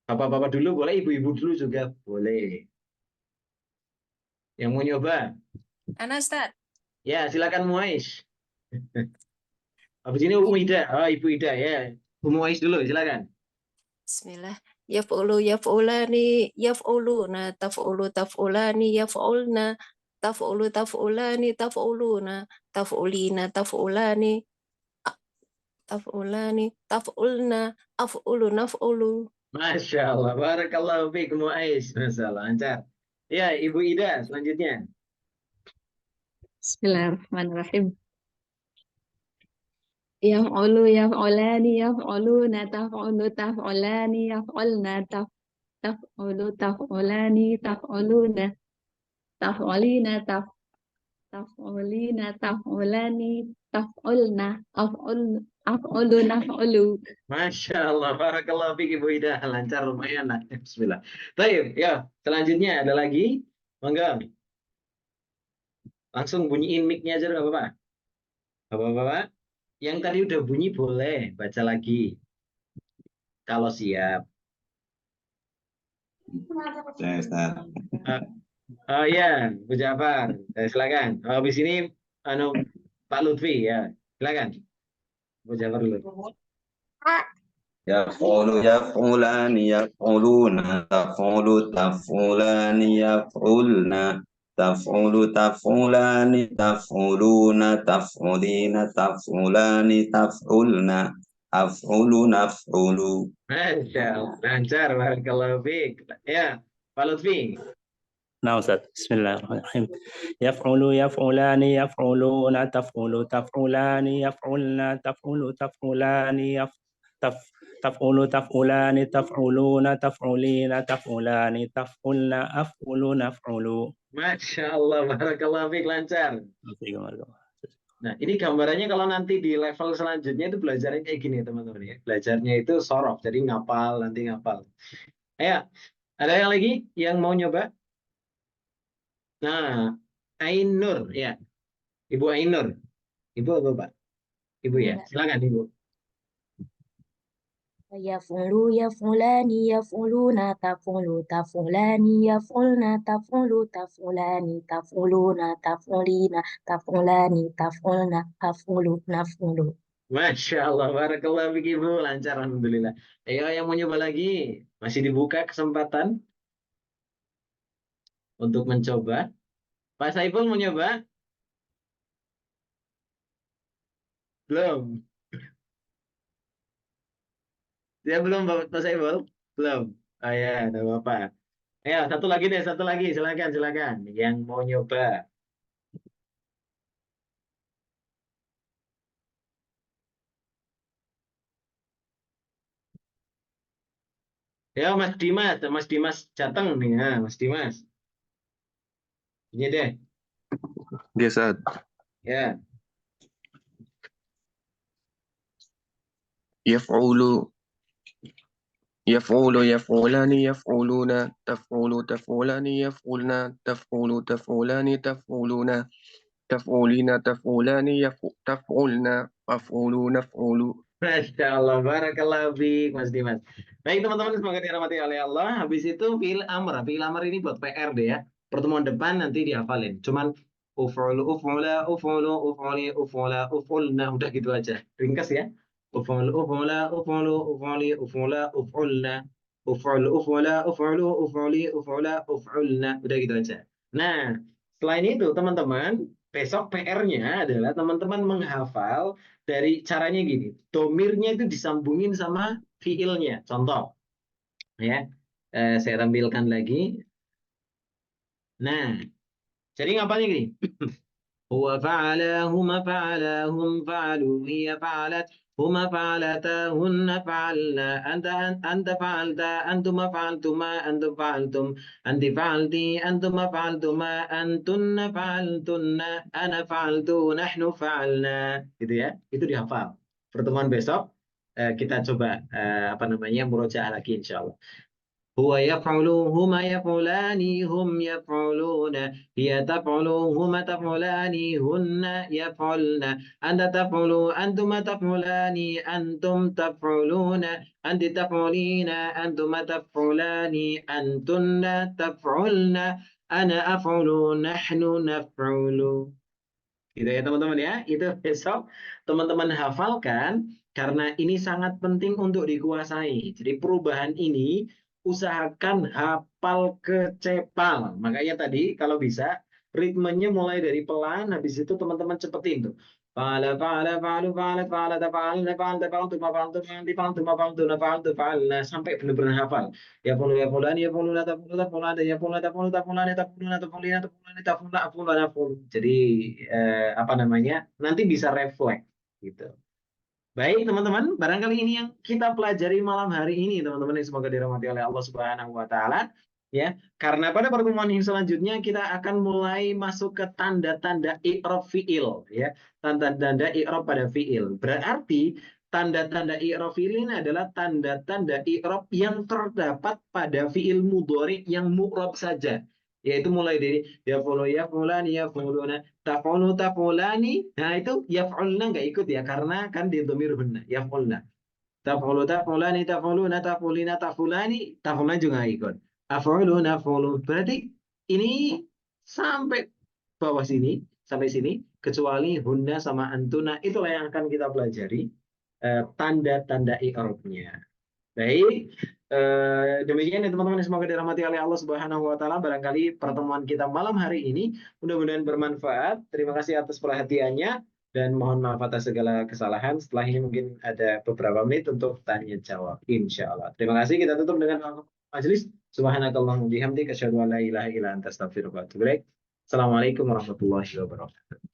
Bapak-bapak dulu boleh, ibu-ibu dulu juga boleh. Yang mau nyoba? Ana Ustaz. Ya, silakan Muais. Habis ini Ibu Ida. Oh, Ibu Ida ya. Bu Muais dulu, silakan. Bismillah. Yaf'ulu yaf'ulani yaf'uluna taf'ulu taf'ulani yaf'ulna taf'ulu taf'ulani taf'uluna taf'ulina taf'ulani taf'ulani taf'ulna af'ulu naf'ulu. Masya Allah. Barakallahu fiik Muais. Masya Allah, lancar. Ya, Ibu Ida selanjutnya. Bismillahirrahmanirrahim. Yaf'ulu yaf'ulani yaf'uluna taf'ulu taf'ulani yaf'ulna taf'ulu taf'ulani taf'uluna taf'ulina taf'ulina taf'ulani taf'ulna af'ulu naf'ulu. Masya Allah. Barakallahu fiik Ibu Ida. Lancar lumayan lah. Bismillah. Baik, ya. Selanjutnya ada lagi. Monggo. Langsung bunyiin mic-nya aja nggak apa-apa. Bapak-bapak, yang tadi udah bunyi boleh baca lagi. Kalau siap. Saya Ustaz. Oh iya, Bu Jafar. Silakan. Habis ini Pak Lutfi ya. Silakan. Bu Jafar dulu. يفعل يفعلان يفعلون تفعل تفعلان يفعلن تفعل تفعلان تفعلون تفعلين تفعلان تفعلن أفعل نفعل. Masya Allah. Lancar. Barakallahu fiik. Ya, Pak Lutfi. Nah Ustaz, Bismillahirrahmanirrahim. Yaf'ulu yaf'ulani yaf'uluna taf'ulu taf'ulani yaf'ulna taf'ulu taf'ulani taf'ulu taf'ulani taf'uluna taf'ulina taf'ulani taf'ulna af'ulu naf'ulu. Masya Allah. Barakallahu fiik. Lancar. Nah, ini gambarannya kalau nanti di level selanjutnya itu belajarnya kayak gini teman-teman ya. Belajarnya itu sorof, jadi ngapal, nanti ngapal. Ayo, ada yang lagi yang mau nyoba? Nah, Ainur ya. Ibu Ainur. Ibu apa Pak? Ibu ya. Silakan Ibu. Yaf'ulu yaf'ulani yaf'uluna taf'ulu taf'ulani yaf'ulna taf'ulu taf'ulani taf'uluna taf'ulina taf'ulani taf'ulna af'ulu naf'ulu. Masya Allah, barakallahu fiik Ibu, lancar alhamdulillah. Ayo yang mau nyoba lagi, masih dibuka kesempatan untuk mencoba. Pak Saiful mau nyoba? Belum. Ya belum Pak Saiful? Belum. Oh ya, ada apa? Ya, satu lagi deh, satu lagi. Silakan, silakan. Yang mau nyoba. Ya, Mas Dimas Jateng nih, ya, Mas Dimas. Ini deh, Dia saat ya. yaf'ulu yaf'ulu yaf'ulani yaf'uluna taf'ulu taf'ulani yaf'ulna taf'ulu taf'ulani taf'uluna taf'ulina taf'ulani taf'ulna maf'ulu naf'ulu. Masya Allah, barakallahu fiik, Mas Dimas. Baik teman-teman, semoga dirahmati oleh Allah. Habis itu fi'il amr ini buat PR deh ya. Pertemuan depan nanti dihafalin. Cuman uf'ulu, uf'ula, uf'ulu, uf'uli, uf'ula, uf'ulna, udah gitu aja. Ringkas ya. Uf'ulu, uf'ula, uf'ulu, uf'uli, uf'ula, uf'ulna, uf'ulu, uf'ula, uf'ulu, uf'uli, uf'ula, uf'ulna, udah gitu aja. Nah, selain itu teman-teman, besok PR-nya adalah teman-teman menghafal dari caranya gini, domirnya itu disambungin sama fiilnya. Contoh, ya, saya tampilkan lagi. Nah, jadi ngapalnya gini. Huwa fa'ala, huma fa'ala, hum fa'alu, hiya fa'alat, huma fa'alata, hunna fa'alna, anta fa'alta, antuma fa'altuma, antum fa'altum, anti fa'alti, antuma fa'altuma, antunna fa'altunna, ana fa'altu, nahnu fa'alna. Gitu ya. Itu dihafal. Pertemuan besok kita coba murojaah lagi insyaallah. Huwa yaf'ulu, huma yaf'ulani, hum yaf'uluna, hiya taf'ulu, huma taf'ulani, hunna yaf'ulna, anta taf'ulu, antuma taf'ulani, antum taf'uluna, anti taf'ulina, antuma taf'ulani, antunna taf'ulna, ana af'ulu, nahnu naf'ulu. Gitu ya teman-teman ya. Itu besok teman-teman hafalkan karena ini sangat penting untuk dikuasai. Jadi perubahan ini usahakan hafal kecepal. Makanya tadi kalau bisa ritmenya mulai dari pelan, habis itu teman-teman cepetin tuh. Fa'ala fa'ala fa'alu fa'alat fa'alata fa'alna fa'alta fa'altu fa'altu fa'alti fa'altu fa'altu fa'altu fa'alna sampai benar-benar hafal. Ya pulu ya fulani ya pulu ta pulu ta fulani ya pulu ta pulu ta fulani ta pulu ta fulina ta fulani ta fulana fulana fulu. Jadi nanti bisa refleks gitu. Baik teman-teman, barangkali ini yang kita pelajari malam hari ini teman-teman, yang semoga dirahmati oleh Allah Subhanahu wa taala ya. Karena pada pertemuan yang selanjutnya kita akan mulai masuk ke tanda-tanda i'rab fi'il ya. Tanda-tanda i'rab pada fi'il. Berarti tanda-tanda i'rab fi'il ini adalah tanda-tanda i'rab yang terdapat pada fi'il mudhari yang mu'rab saja. Yaitu mulai dari yaf'ulu yaf'ulani yaf'uluna taf'ulu taf'ulani. Nah, itu yaf'ulna nggak ikut ya karena kan di dhamir hunna yaf'ulna. Taf'ulu taf'ulani taf'uluna taf'ulina taf'ulani taf'ulna juga nggak ikut. Af'ulu naf'ulu. Berarti ini sampai bawah sini, sampai sini kecuali hunna sama antuna, itulah yang akan kita pelajari tanda-tanda i'rabnya. Baik, demikian ya teman-teman, semoga dirahmati oleh Allah Subhanahu wa taala. Barangkali pertemuan kita malam hari ini mudah-mudahan bermanfaat. Terima kasih atas perhatiannya dan mohon maaf atas segala kesalahan. Setelah ini mungkin ada beberapa menit untuk tanya jawab insya Allah. Terima kasih, kita tutup dengan majelis. Subhanakallahumma bihamdika asyhadu an la ilaha illa anta astaghfiruka wa atubu ilaik. Assalamualaikum warahmatullahi wabarakatuh.